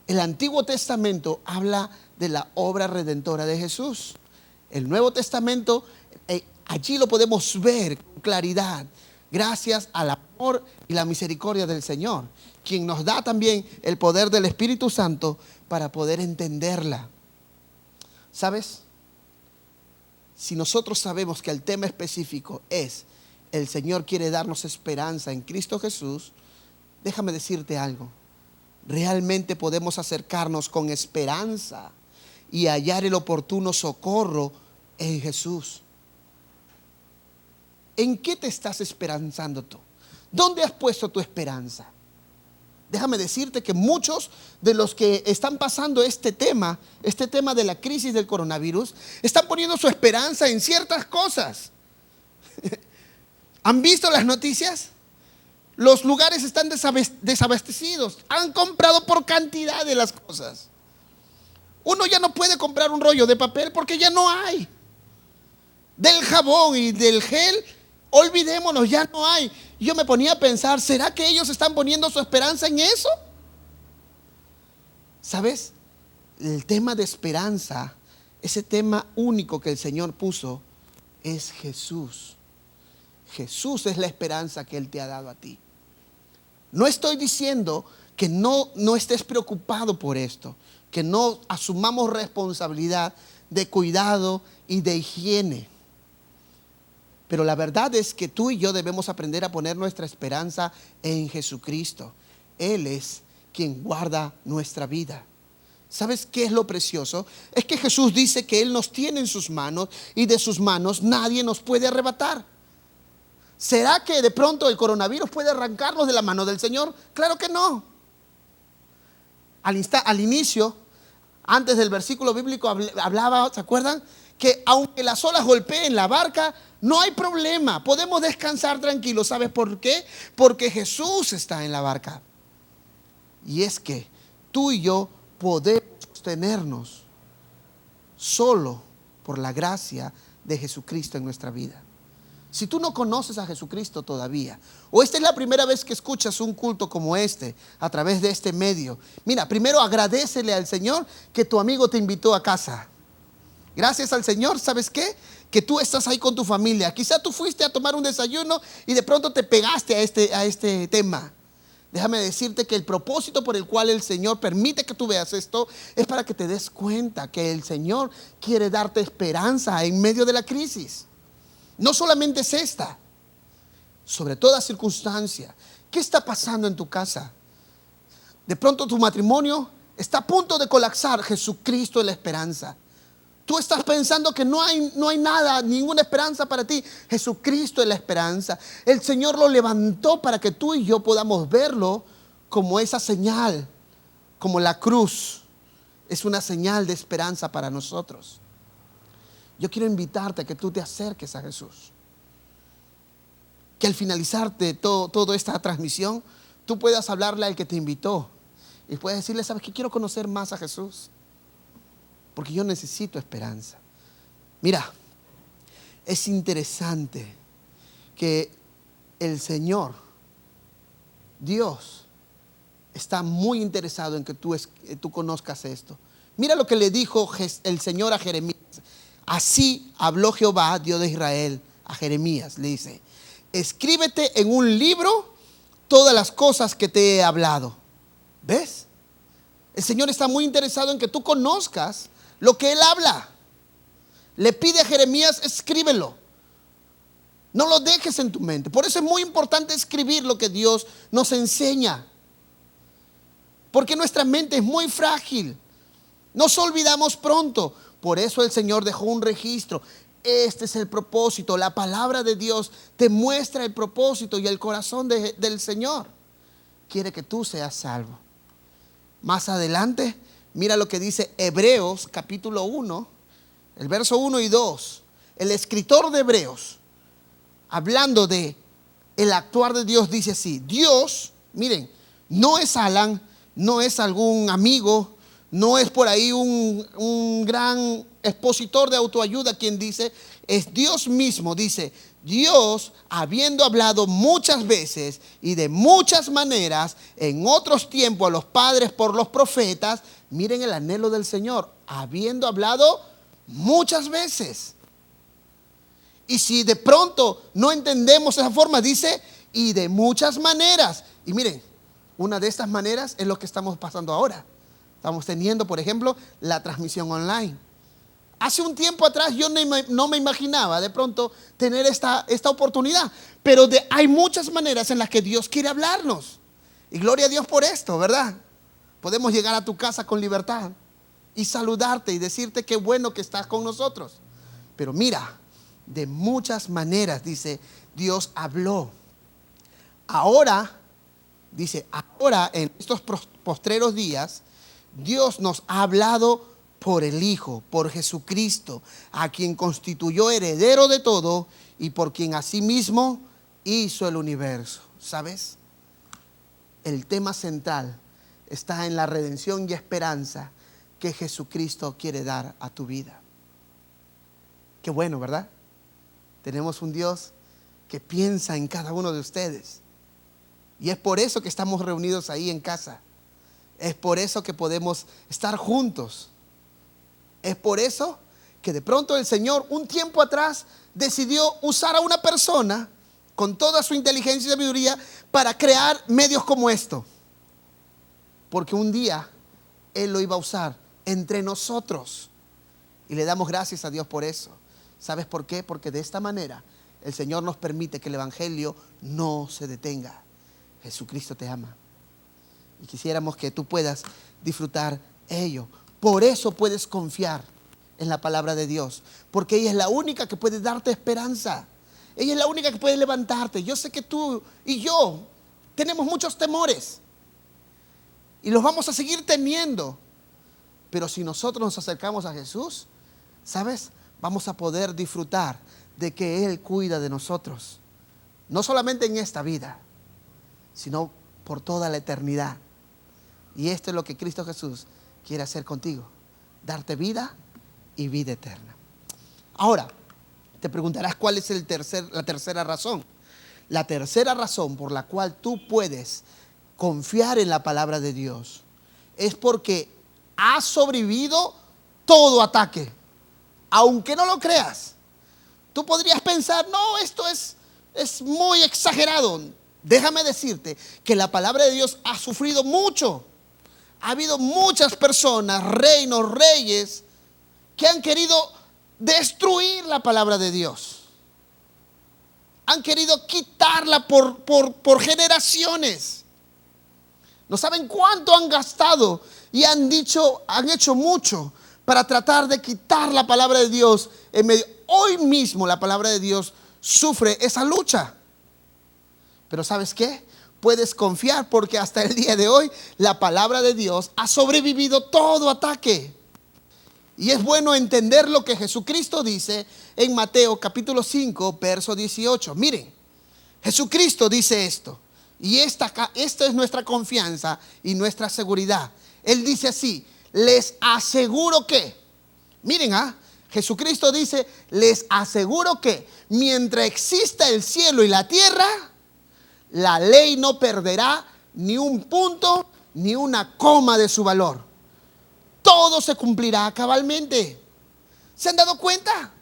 S1: el Antiguo Testamento habla de la obra redentora de Jesús. El Nuevo Testamento, allí lo podemos ver con claridad, gracias al amor y la misericordia del Señor, quien nos da también el poder del Espíritu Santo para poder entenderla. ¿Sabes? Si nosotros sabemos que el tema específico es el Señor quiere darnos esperanza en Cristo Jesús, déjame decirte algo. Realmente podemos acercarnos con esperanza y hallar el oportuno socorro en Jesús. ¿En qué te estás esperanzando tú? ¿Dónde has puesto tu esperanza? Déjame decirte que muchos de los que están pasando este tema de la crisis del coronavirus, están poniendo su esperanza en ciertas cosas. ¿Han visto las noticias? Los lugares están desabastecidos. Han comprado por cantidad de las cosas. Uno ya no puede comprar un rollo de papel porque ya no hay. Del jabón y del gel, olvidémonos, ya no hay. Yo me ponía a pensar, ¿será que ellos están poniendo su esperanza en eso? ¿Sabes? El tema de esperanza, ese tema único que el Señor puso, es Jesús. Jesús es la esperanza que Él te ha dado a ti. No estoy diciendo que no estés preocupado por esto, que no asumamos responsabilidad de cuidado y de higiene. Pero la verdad es que tú y yo debemos aprender a poner nuestra esperanza en Jesucristo. Él es quien guarda nuestra vida. ¿Sabes qué es lo precioso? Es que Jesús dice que Él nos tiene en sus manos y de sus manos nadie nos puede arrebatar. ¿Será que de pronto el coronavirus puede arrancarnos de la mano del Señor? Claro que no. Al inicio, antes del versículo bíblico hablaba, ¿se acuerdan? Que aunque las olas golpeen la barca, no hay problema, podemos descansar tranquilos. ¿Sabes por qué? Porque Jesús está en la barca. Y es que tú y yo podemos sostenernos solo por la gracia de Jesucristo en nuestra vida. Si tú no conoces a Jesucristo todavía, o esta es la primera vez que escuchas un culto como este, a través de este medio, mira, primero agradécele al Señor que tu amigo te invitó a casa. Gracias al Señor, ¿sabes qué? Que tú estás ahí con tu familia. Quizá tú fuiste a tomar un desayuno y de pronto te pegaste a este tema. Déjame decirte que el propósito por el cual el Señor permite que tú veas esto es para que te des cuenta que el Señor quiere darte esperanza en medio de la crisis. No solamente es esta, sobre toda circunstancia. ¿Qué está pasando en tu casa? De pronto tu matrimonio está a punto de colapsar. Jesucristo es la esperanza. Tú estás pensando que no hay nada, ninguna esperanza para ti. Jesucristo es la esperanza. El Señor lo levantó para que tú y yo podamos verlo como esa señal, como la cruz. Es una señal de esperanza para nosotros. Yo quiero invitarte a que tú te acerques a Jesús. Que al finalizarte toda esta transmisión, tú puedas hablarle al que te invitó. Y puedes decirle, ¿sabes qué? Quiero conocer más a Jesús. Porque yo necesito esperanza. Mira, es interesante que el Señor, Dios, está muy interesado en que tú conozcas esto. Mira lo que le dijo el Señor a Jeremías. Así habló Jehová, Dios de Israel, a Jeremías. Le dice, escríbete en un libro todas las cosas que te he hablado. ¿Ves? El Señor está muy interesado en que tú conozcas lo que Él habla. Le pide a Jeremías, escríbelo. No lo dejes en tu mente. Por eso es muy importante escribir lo que Dios nos enseña. Porque nuestra mente es muy frágil. Nos olvidamos pronto. Por eso el Señor dejó un registro. Este es el propósito. La palabra de Dios te muestra el propósito y el corazón del Señor. Quiere que tú seas salvo. Más adelante, mira lo que dice Hebreos capítulo 1, el verso 1 y 2. El escritor de Hebreos, hablando de el actuar de Dios, dice así. Dios, miren, no es Alan, no es algún amigo, no es por ahí un gran expositor de autoayuda quien dice, es Dios mismo. Dice, Dios, habiendo hablado muchas veces y de muchas maneras en otros tiempos a los padres por los profetas, miren el anhelo del Señor, habiendo hablado muchas veces. Y si de pronto no entendemos esa forma, dice, y de muchas maneras. Y miren, una de estas maneras es lo que estamos pasando ahora. Estamos teniendo, por ejemplo, la transmisión online. Hace un tiempo atrás yo no me imaginaba de pronto tener esta oportunidad. Pero hay muchas maneras en las que Dios quiere hablarnos. Y gloria a Dios por esto, ¿verdad? Podemos llegar a tu casa con libertad y saludarte y decirte qué bueno que estás con nosotros. Pero mira, de muchas maneras, dice, Dios habló. Ahora, dice, ahora en estos postreros días, Dios nos ha hablado por el Hijo, por Jesucristo, a quien constituyó heredero de todo y por quien asimismo hizo el universo. ¿Sabes? El tema central está en la redención y esperanza que Jesucristo quiere dar a tu vida. Qué bueno, ¿verdad? Tenemos un Dios que piensa en cada uno de ustedes. Y es por eso que estamos reunidos ahí en casa. Es por eso que podemos estar juntos. Es por eso que de pronto el Señor un tiempo atrás decidió usar a una persona con toda su inteligencia y sabiduría para crear medios como esto. Porque un día Él lo iba a usar entre nosotros. Y le damos gracias a Dios por eso. ¿Sabes por qué? Porque de esta manera el Señor nos permite que el Evangelio no se detenga. Jesucristo te ama. Y quisiéramos que tú puedas disfrutar ello. Por eso puedes confiar en la palabra de Dios. Porque ella es la única que puede darte esperanza. Ella es la única que puede levantarte. Yo sé que tú y yo tenemos muchos temores. Y los vamos a seguir teniendo. Pero si nosotros nos acercamos a Jesús, ¿sabes? Vamos a poder disfrutar de que Él cuida de nosotros. No solamente en esta vida, sino por toda la eternidad. Y esto es lo que Cristo Jesús quiere hacer contigo. Darte vida y vida eterna. Ahora, te preguntarás cuál es la tercera razón. La tercera razón por la cual tú puedes confiar en la palabra de Dios es porque has sobrevivido todo ataque. Aunque no lo creas, tú podrías pensar, no, esto es muy exagerado. Déjame decirte que la palabra de Dios ha sufrido mucho. Ha habido muchas personas, reinos, reyes, que han querido destruir la palabra de Dios. Han querido quitarla por generaciones. No saben cuánto han gastado y han hecho mucho para tratar de quitar la palabra de Dios en medio. Hoy mismo la palabra de Dios sufre esa lucha. Pero ¿sabes qué? Puedes confiar porque hasta el día de hoy la palabra de Dios ha sobrevivido todo ataque. Y es bueno entender lo que Jesucristo dice en Mateo capítulo 5, verso 18. Miren, Jesucristo dice esto. Y esta es nuestra confianza y nuestra seguridad. Él dice así: les aseguro que, miren, Jesucristo dice, les aseguro que mientras exista el cielo y la tierra, la ley no perderá ni un punto ni una coma de su valor. Todo se cumplirá cabalmente. ¿Se han dado cuenta?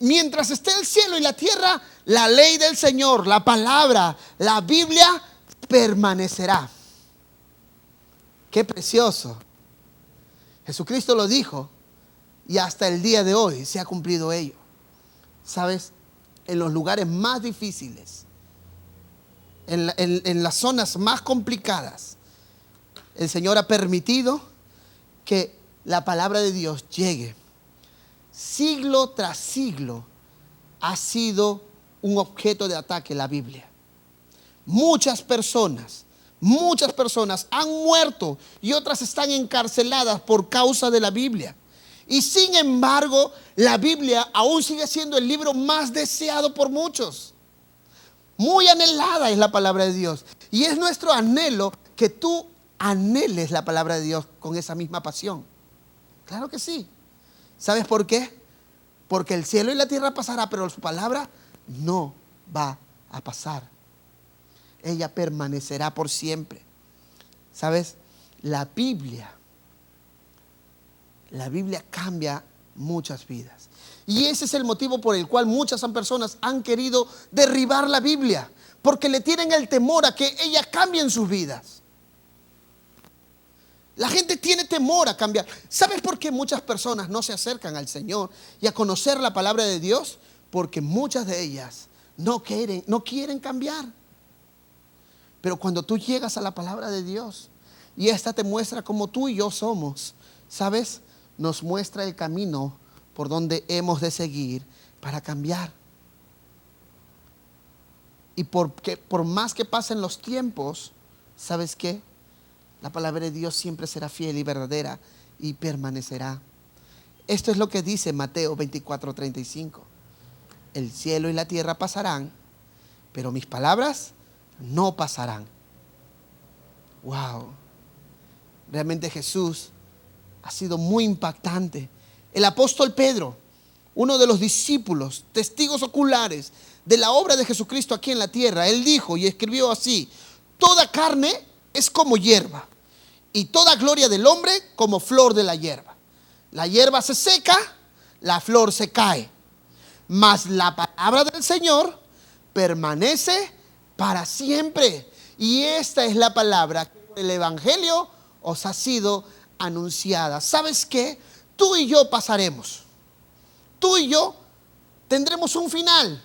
S1: Mientras esté el cielo y la tierra, la ley del Señor, la palabra, la Biblia permanecerá. Qué precioso. Jesucristo lo dijo y hasta el día de hoy se ha cumplido ello. ¿Sabes? En los lugares más difíciles, en las zonas más complicadas, el Señor ha permitido que la palabra de Dios llegue. Siglo tras siglo ha sido un objeto de ataque la Biblia. Muchas personas han muerto y otras están encarceladas por causa de la Biblia. Y sin embargo, la Biblia aún sigue siendo el libro más deseado por muchos. Muy anhelada es la palabra de Dios. Y es nuestro anhelo que tú anheles la palabra de Dios con esa misma pasión. Claro que sí. ¿Sabes por qué? Porque el cielo y la tierra pasará, pero su palabra no va a pasar. Ella permanecerá por siempre. ¿Sabes? La Biblia cambia muchas vidas. Y ese es el motivo por el cual muchas personas han querido derribar la Biblia, porque le tienen el temor a que ella cambie en sus vidas. La gente tiene temor a cambiar. ¿Sabes por qué muchas personas no se acercan al Señor y a conocer la palabra de Dios? Porque muchas de ellas no quieren cambiar. Pero cuando tú llegas a la palabra de Dios y esta te muestra cómo tú y yo somos, ¿sabes? Nos muestra el camino por donde hemos de seguir para cambiar. Y porque por más que pasen los tiempos, ¿sabes qué? La palabra de Dios siempre será fiel y verdadera y permanecerá. Esto es lo que dice Mateo 24:35. El cielo y la tierra pasarán, pero mis palabras no pasarán. Wow. Realmente Jesús ha sido muy impactante. El apóstol Pedro, uno de los discípulos, testigos oculares de la obra de Jesucristo aquí en la tierra, él dijo y escribió así: toda carne es como hierba, y toda gloria del hombre como flor de la hierba. La hierba se seca, la flor se cae, mas la palabra del Señor permanece para siempre. Y esta es la palabra que por el evangelio os ha sido anunciada. ¿Sabes qué? Tú y yo pasaremos. Tú y yo tendremos un final.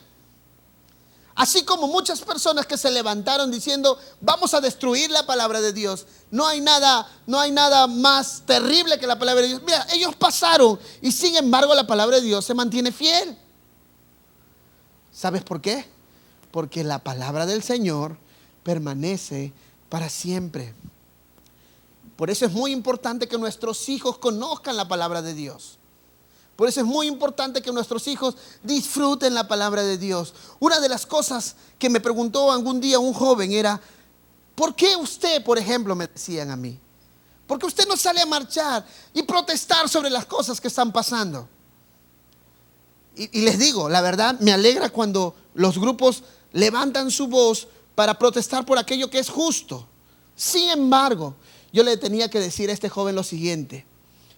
S1: Así como muchas personas que se levantaron diciendo: vamos a destruir la palabra de Dios. No hay nada más terrible que la palabra de Dios. Mira, ellos pasaron y sin embargo la palabra de Dios se mantiene fiel. ¿Sabes por qué? Porque la palabra del Señor permanece para siempre. Por eso es muy importante que nuestros hijos conozcan la palabra de Dios. Por eso es muy importante que nuestros hijos disfruten la palabra de Dios. Una de las cosas que me preguntó algún día un joven era: ¿por qué usted, por ejemplo, me decían a mí, por qué usted no sale a marchar y protestar sobre las cosas que están pasando? Y les digo, la verdad, me alegra cuando los grupos levantan su voz para protestar por aquello que es justo. Sin embargo, yo le tenía que decir a este joven lo siguiente: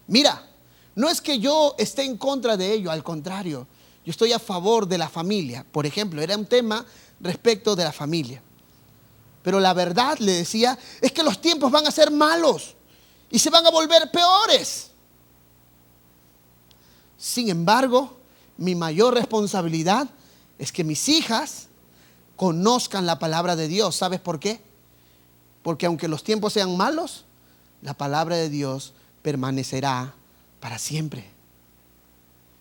S1: mira, no es que yo esté en contra de ello, al contrario, yo estoy a favor de la familia. Por ejemplo, era un tema respecto de la familia. Pero la verdad, le decía, es que los tiempos van a ser malos y se van a volver peores. Sin embargo, mi mayor responsabilidad es que mis hijas conozcan la palabra de Dios. ¿Sabes por qué? Porque aunque los tiempos sean malos, la palabra de Dios permanecerá para siempre.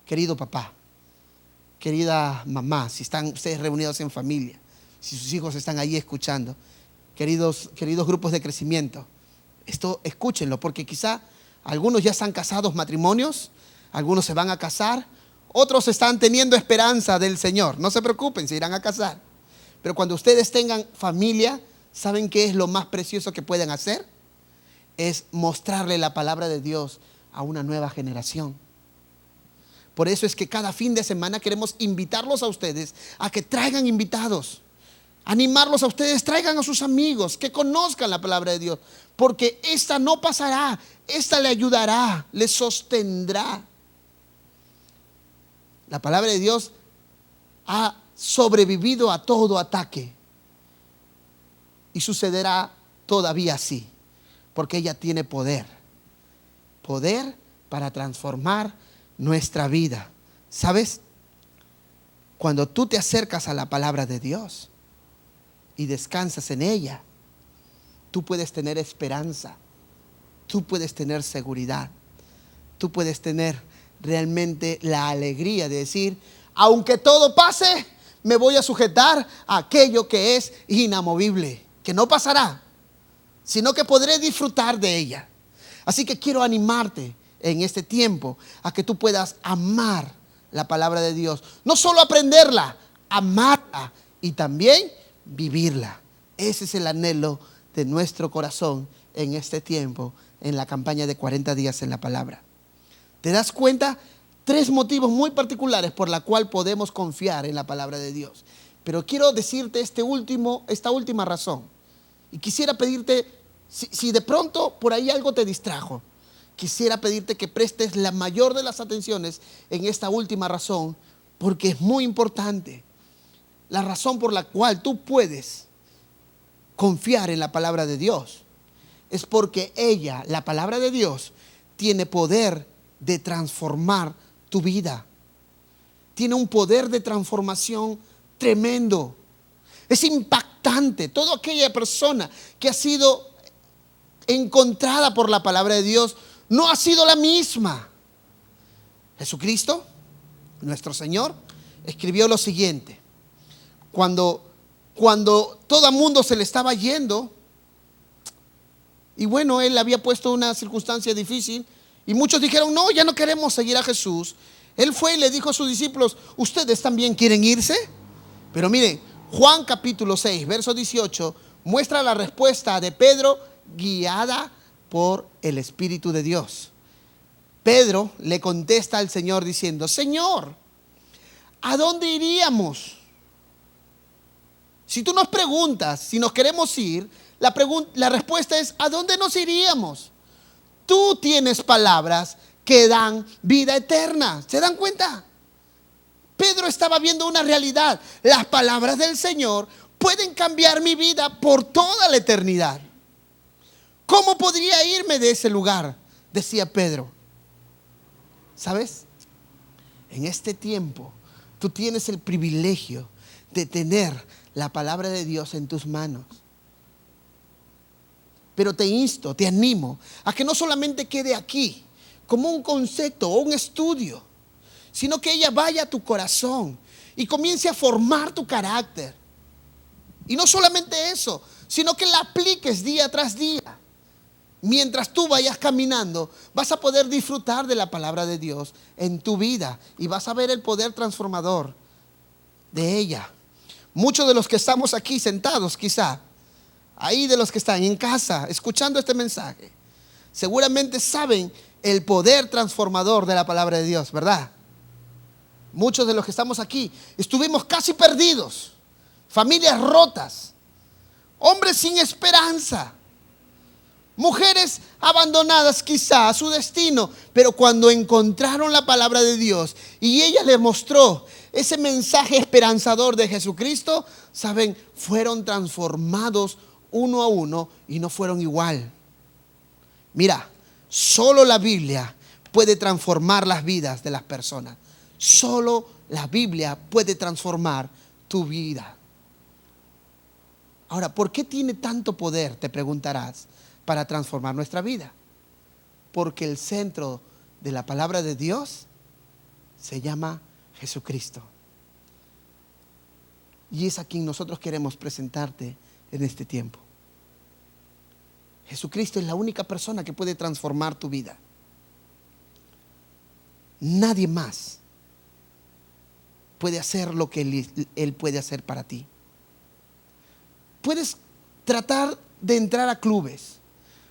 S1: Querido papá, querida mamá, si están ustedes reunidos en familia, si sus hijos están ahí escuchando, queridos grupos de crecimiento, esto escúchenlo, porque quizá algunos ya están casados, matrimonios, algunos se van a casar, otros están teniendo esperanza del Señor. No se preocupen, se irán a casar. Pero cuando ustedes tengan familia, ¿saben qué es lo más precioso que pueden hacer? Es mostrarle la palabra de Dios a una nueva generación. Por eso es que cada fin de semana queremos invitarlos a ustedes a que traigan invitados, animarlos a ustedes, traigan a sus amigos, que conozcan la palabra de Dios, porque esta no pasará, esta le ayudará, le sostendrá. La palabra de Dios ha sobrevivido a todo ataque y sucederá todavía así, porque ella tiene poder para transformar nuestra vida. ¿Sabes? Cuando tú te acercas a la palabra de Dios y descansas en ella, tú puedes tener esperanza, tú puedes tener seguridad, tú puedes tener realmente la alegría de decir: aunque todo pase, me voy a sujetar a aquello que es inamovible, que no pasará, sino que podré disfrutar de ella. Así que quiero animarte en este tiempo a que tú puedas amar la palabra de Dios. No solo aprenderla, amarla y también vivirla. Ese es el anhelo de nuestro corazón en este tiempo, en la campaña de 40 días en la palabra. ¿Te das cuenta? 3 motivos muy particulares por la cual podemos confiar en la palabra de Dios. Pero quiero decirte esta última razón. Y quisiera pedirte, si de pronto por ahí algo te distrajo, quisiera pedirte que prestes la mayor de las atenciones en esta última razón, porque es muy importante. La razón por la cual tú puedes confiar en la palabra de Dios es porque ella, la palabra de Dios, tiene poder de transformar tu vida. Tiene un poder de transformación tremendo. Es impactante. Toda aquella persona que ha sido encontrada por la palabra de Dios no ha sido la misma. Jesucristo, nuestro Señor, escribió lo siguiente. Cuando todo el mundo se le estaba yendo, y bueno, él había puesto una circunstancia difícil, y muchos dijeron, no, ya no queremos seguir a Jesús. Él fue y le dijo a sus discípulos, ¿ustedes también quieren irse? Pero miren, Juan capítulo 6, verso 18, muestra la respuesta de Pedro guiada por el Espíritu de Dios. Pedro le contesta al Señor diciendo, Señor, ¿a dónde iríamos? Si tú nos preguntas si nos queremos ir, la respuesta es, ¿a dónde nos iríamos? Tú tienes palabras que dan vida eterna. ¿Se dan cuenta? Pedro estaba viendo una realidad. Las palabras del Señor pueden cambiar mi vida por toda la eternidad. ¿Cómo podría irme de ese lugar? Decía Pedro. ¿Sabes? En este tiempo tú tienes el privilegio de tener la palabra de Dios en tus manos. Pero te insto, te animo a que no solamente quede aquí como un concepto o un estudio, sino que ella vaya a tu corazón y comience a formar tu carácter. Y no solamente eso, sino que la apliques día tras día. Mientras tú vayas caminando, vas a poder disfrutar de la palabra de Dios en tu vida y vas a ver el poder transformador de ella. Muchos de los que estamos aquí sentados, quizá, ahí de los que están en casa escuchando este mensaje, seguramente saben el poder transformador de la palabra de Dios, ¿verdad? Muchos de los que estamos aquí estuvimos casi perdidos, familias rotas, hombres sin esperanza, mujeres abandonadas quizá a su destino, pero cuando encontraron la palabra de Dios y ella les mostró ese mensaje esperanzador de Jesucristo, saben, fueron transformados uno a uno y no fueron igual. Mira, solo la Biblia puede transformar las vidas de las personas. Solo la Biblia puede transformar tu vida. Ahora, ¿por qué tiene tanto poder? Te preguntarás, para transformar nuestra vida. Porque el centro de la palabra de Dios se llama Jesucristo. Y es a quien nosotros queremos presentarte en este tiempo. Jesucristo es la única persona que puede transformar tu vida. Nadie más puede hacer lo que Él puede hacer para ti. Puedes tratar de entrar a clubes,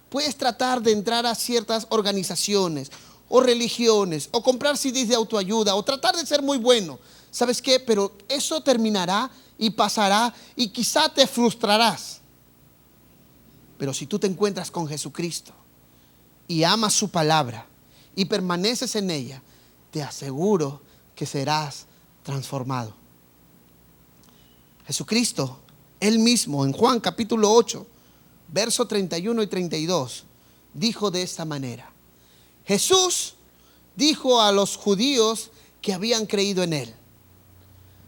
S1: puedes tratar de entrar a ciertas organizaciones o religiones o comprar CDs de autoayuda o tratar de ser muy bueno. ¿Sabes qué? Pero eso terminará y pasará y quizá te frustrarás. Pero si tú te encuentras con Jesucristo y amas su palabra y permaneces en ella, te aseguro que serás transformado. Jesucristo, Él mismo, en Juan capítulo 8, verso 31 y 32, dijo de esta manera. Jesús dijo a los judíos que habían creído en Él: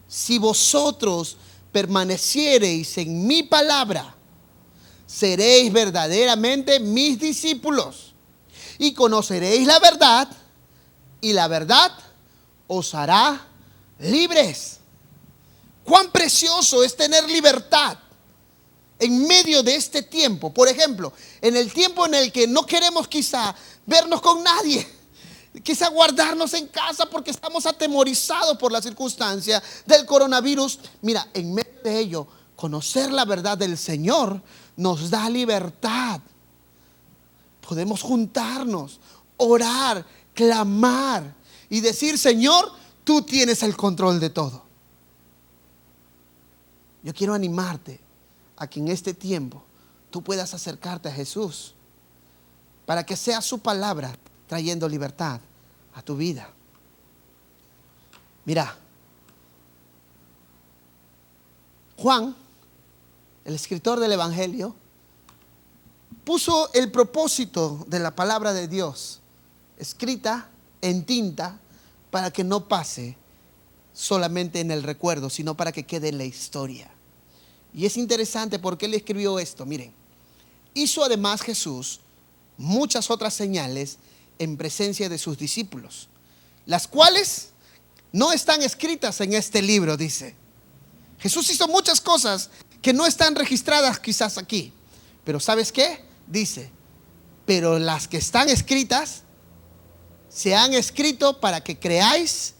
S1: si vosotros permaneciereis en mi palabra, seréis verdaderamente mis discípulos y conoceréis la verdad, y la verdad os hará libres. Cuán precioso es tener libertad en medio de este tiempo. Por ejemplo, en el tiempo en el que no queremos quizá vernos con nadie, quizá guardarnos en casa porque estamos atemorizados por la circunstancia del coronavirus. Mira, en medio de ello, conocer la verdad del Señor nos da libertad. Podemos juntarnos, orar, clamar y decir: Señor, tú tienes el control de todo. Yo quiero animarte a que en este tiempo tú puedas acercarte a Jesús para que sea su palabra trayendo libertad a tu vida. Mira, Juan, el escritor del Evangelio, puso el propósito de la palabra de Dios escrita en tinta para que no pase solamente en el recuerdo, sino para que quede en la historia. Y es interesante porque él escribió esto. Miren, hizo además Jesús muchas otras señales en presencia de sus discípulos, las cuales no están escritas en este libro, dice. Jesús hizo muchas cosas que no están registradas quizás aquí, pero ¿sabes qué? Dice, pero las que están escritas se han escrito para que creáis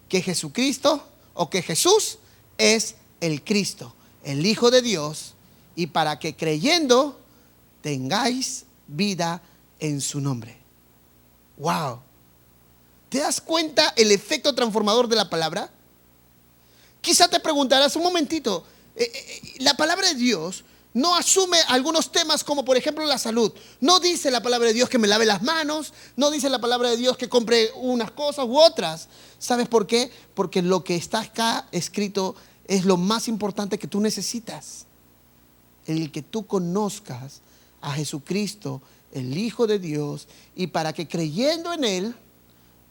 S1: que Jesucristo o que Jesús es el Cristo, el Hijo de Dios, y para que creyendo tengáis vida en su nombre. Wow. ¿Te das cuenta el efecto transformador de la palabra? Quizá te preguntarás un momentito, la palabra de Dios no asume algunos temas como por ejemplo la salud. No dice la palabra de Dios que me lave las manos, no dice la palabra de Dios que compre unas cosas u otras. ¿Sabes por qué? Porque lo que está acá escrito es lo más importante que tú necesitas. El que tú conozcas a Jesucristo, el Hijo de Dios, y para que creyendo en Él,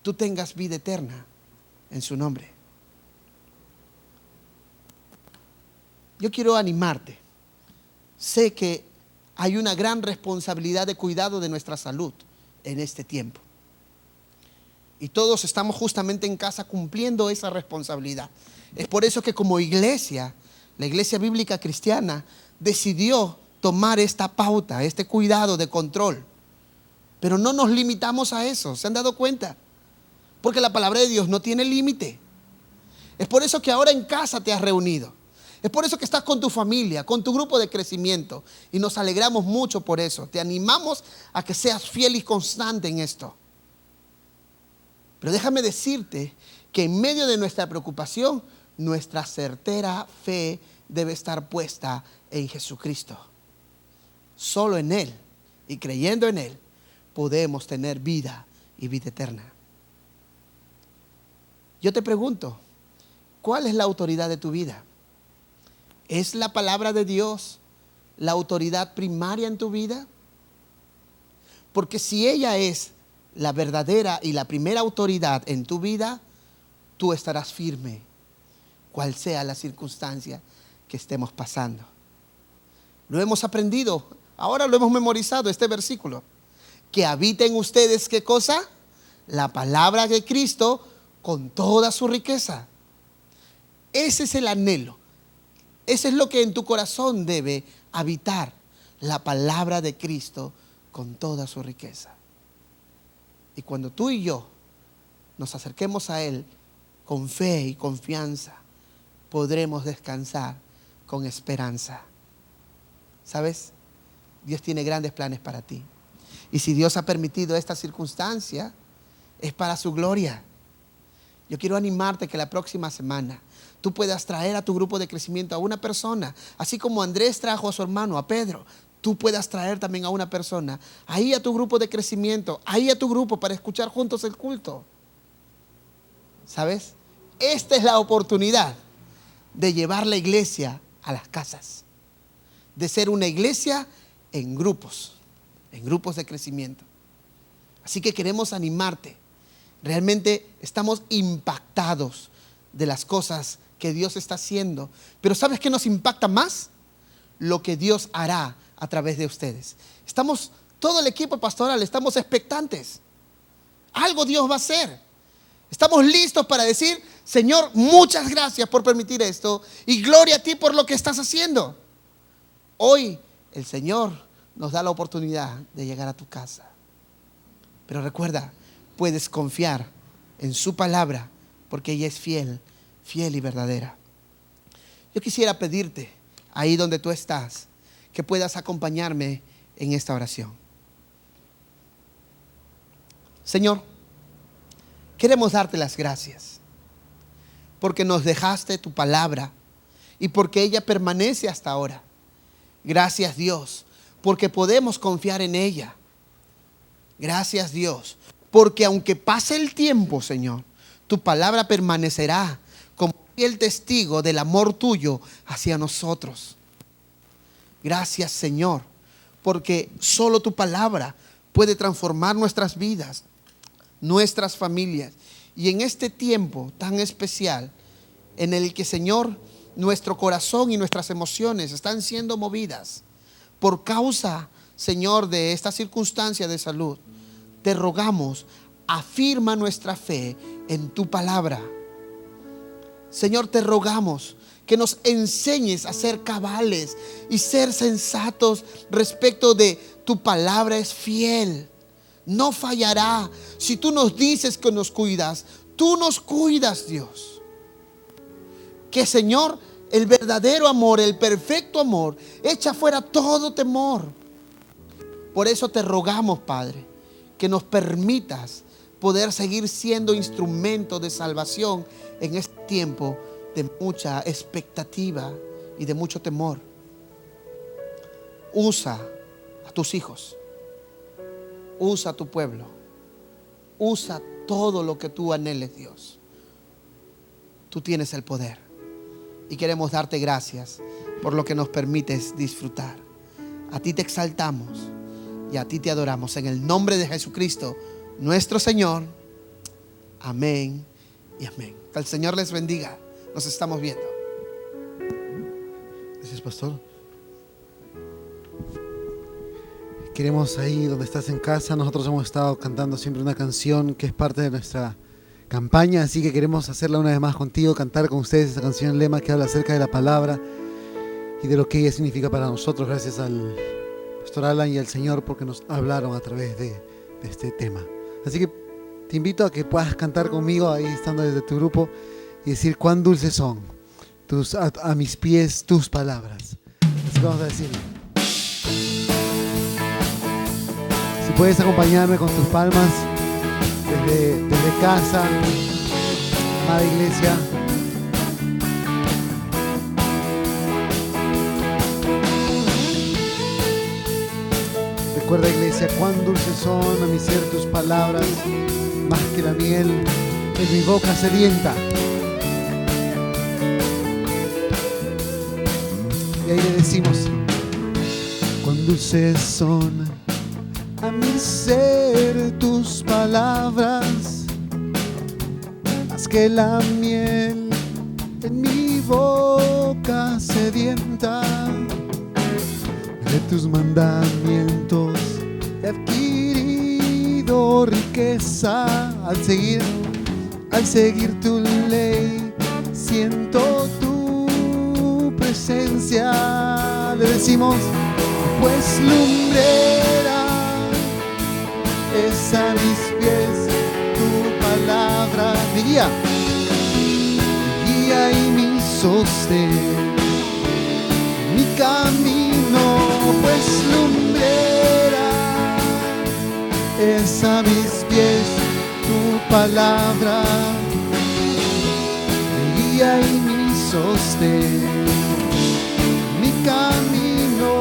S1: tú tengas vida eterna en su nombre. Yo quiero animarte. Sé que hay una gran responsabilidad de cuidado de nuestra salud en este tiempo. Y todos estamos justamente en casa cumpliendo esa responsabilidad. Es por eso que como iglesia, la Iglesia Bíblica Cristiana decidió tomar esta pauta, este cuidado de control. Pero no nos limitamos a eso, ¿se han dado cuenta? Porque la palabra de Dios no tiene límite. Es por eso que ahora en casa te has reunido. Es por eso que estás con tu familia, con tu grupo de crecimiento. Y nos alegramos mucho por eso. Te animamos a que seas fiel y constante en esto. Pero déjame decirte que en medio de nuestra preocupación, nuestra certera fe debe estar puesta en Jesucristo. Solo en Él y creyendo en Él podemos tener vida y vida eterna. Yo te pregunto, ¿cuál es la autoridad de tu vida? ¿Es la palabra de Dios la autoridad primaria en tu vida? Porque si ella es la verdadera y la primera autoridad en tu vida, tú estarás firme, cual sea la circunstancia que estemos pasando. Lo hemos aprendido, ahora lo hemos memorizado, este versículo. Que habite en ustedes, ¿qué cosa? La palabra de Cristo con toda su riqueza. Ese es el anhelo. Ese es lo que en tu corazón debe habitar, la palabra de Cristo con toda su riqueza. Y cuando tú y yo nos acerquemos a Él con fe y confianza, podremos descansar con esperanza. ¿Sabes? Dios tiene grandes planes para ti. Y si Dios ha permitido esta circunstancia, es para su gloria. Yo quiero animarte que la próxima semana tú puedas traer a tu grupo de crecimiento a una persona, así como Andrés trajo a su hermano, a Pedro. Tú puedas traer también a una persona ahí a tu grupo de crecimiento, ahí a tu grupo para escuchar juntos el culto. ¿Sabes? Esta es la oportunidad de llevar la iglesia a las casas, de ser una iglesia en grupos de crecimiento. Así que queremos animarte. Realmente estamos impactados de las cosas que Dios está haciendo. Pero ¿sabes qué nos impacta más? Lo que Dios hará a través de ustedes. Todo el equipo pastoral, estamos expectantes. Algo Dios va a hacer. Estamos listos para decir, Señor, muchas gracias por permitir esto y gloria a ti por lo que estás haciendo. Hoy el Señor nos da la oportunidad de llegar a tu casa. Pero recuerda, puedes confiar en su palabra porque ella es fiel y verdadera. Yo quisiera pedirte, ahí donde tú estás, que puedas acompañarme en esta oración. Señor, queremos darte las gracias porque nos dejaste tu palabra y porque ella permanece hasta ahora. Gracias, Dios, porque podemos confiar en ella. Gracias, Dios, porque aunque pase el tiempo, Señor, tu palabra permanecerá como fiel testigo del amor tuyo hacia nosotros. Gracias, Señor, porque solo tu palabra puede transformar nuestras vidas, nuestras familias. Y en este tiempo tan especial, en el que, Señor, nuestro corazón y nuestras emociones están siendo movidas por causa, Señor, de esta circunstancia de salud, te rogamos, afirma nuestra fe en tu palabra. Señor, te rogamos que nos enseñes a ser cabales y ser sensatos respecto de tu palabra. Es fiel, no fallará. Si tú nos dices que nos cuidas, tú nos cuidas, Dios. Que, Señor, el verdadero amor, el perfecto amor, echa fuera todo temor. Por eso te rogamos, Padre, que nos permitas poder seguir siendo instrumento de salvación en este tiempo de mucha expectativa y de mucho temor. Usa a tus hijos, usa a tu pueblo, usa todo lo que tú anheles, Dios. Tú tienes el poder y queremos darte gracias por lo que nos permites disfrutar. A ti te exaltamos y a ti te adoramos en el nombre de Jesucristo, nuestro Señor. Amén y amén. Que el Señor les bendiga. Nos estamos viendo.
S2: Gracias, pastor. Queremos, ahí donde estás en casa, nosotros hemos estado cantando siempre una canción que es parte de nuestra campaña, así que queremos hacerla una vez más contigo, cantar con ustedes esta canción lema que habla acerca de la palabra y de lo que ella significa para nosotros. Gracias al pastor Alan y al Señor porque nos hablaron a través de este tema. Así que te invito a que puedas cantar conmigo ahí estando desde tu grupo y decir: cuán dulces son a mis pies tus palabras. Así que vamos a decirlo. Si puedes acompañarme con tus palmas desde casa, amada iglesia. Recuerda, iglesia, cuán dulces son a mi ser tus palabras, más que la miel en mi boca sedienta. Y ahí le decimos: cuán dulces son a mi ser tus palabras, más que la miel en mi boca sedienta. De tus mandamientos he adquirido riqueza. Al seguir tu ley, siento tu presencia. Le decimos: pues lumbrera es a mis pies tu palabra, mi guía y mi sostén, mi camino. Pues lumbrera es a mis pies tu palabra, mi guía y mi sostén, mi camino.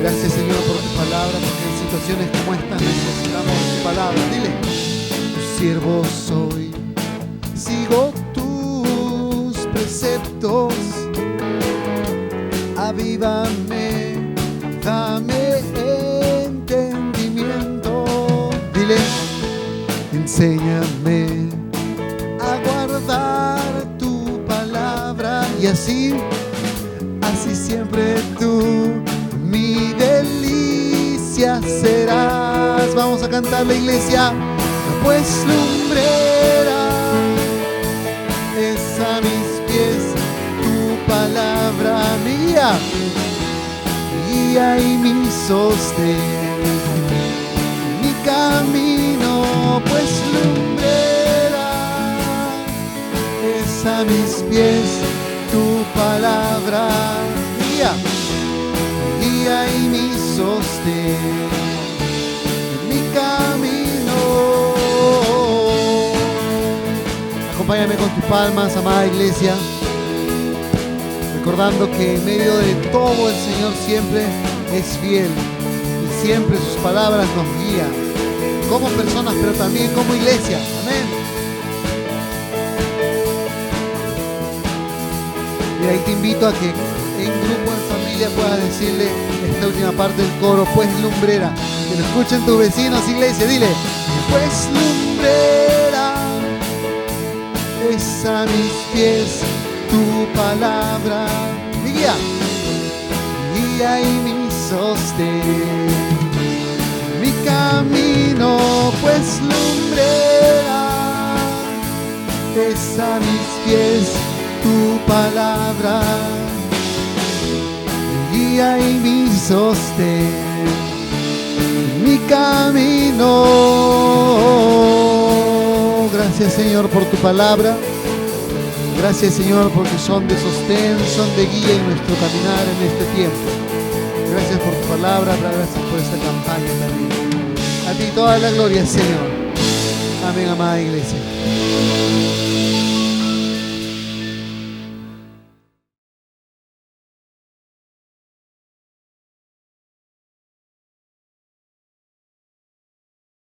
S2: Gracias, Señor, por tu palabra, porque en situaciones como estas necesitamos tu palabra. Dile: tu siervo soy, sigo tus preceptos. Avívame, dame entendimiento. Dile: enséñame a guardar tu palabra. Y así siempre tú mi delicia serás. Vamos a cantar, la iglesia. Pues lumbrera es a mis pies tu palabra, mi guía y mi sostén, mi camino. Pues lumbrera es a mis pies tu palabra, mi guía y mi sostén, mi camino. Acompáñame con tus palmas, amada iglesia, recordando que en medio de todo el Señor siempre es fiel y siempre sus palabras nos guían como personas, pero también como iglesia. Amén. Y ahí te invito a que en grupo, en familia, puedas decirle esta última parte del coro: pues lumbrera. Que lo escuchen tus vecinos, iglesia. Dile: pues lumbrera Es a mis pies tu palabra, mi guía y mi sostén, mi camino pues lumbrera. Es a mis pies tu palabra, mi guía y mi sostén, mi camino. Gracias, Señor, por tu palabra. Gracias, Señor, porque son de sostén, son de guía en nuestro caminar en este tiempo. Gracias por tu palabra, gracias por esta campaña también. A ti toda la gloria, Señor. Amén, amada iglesia.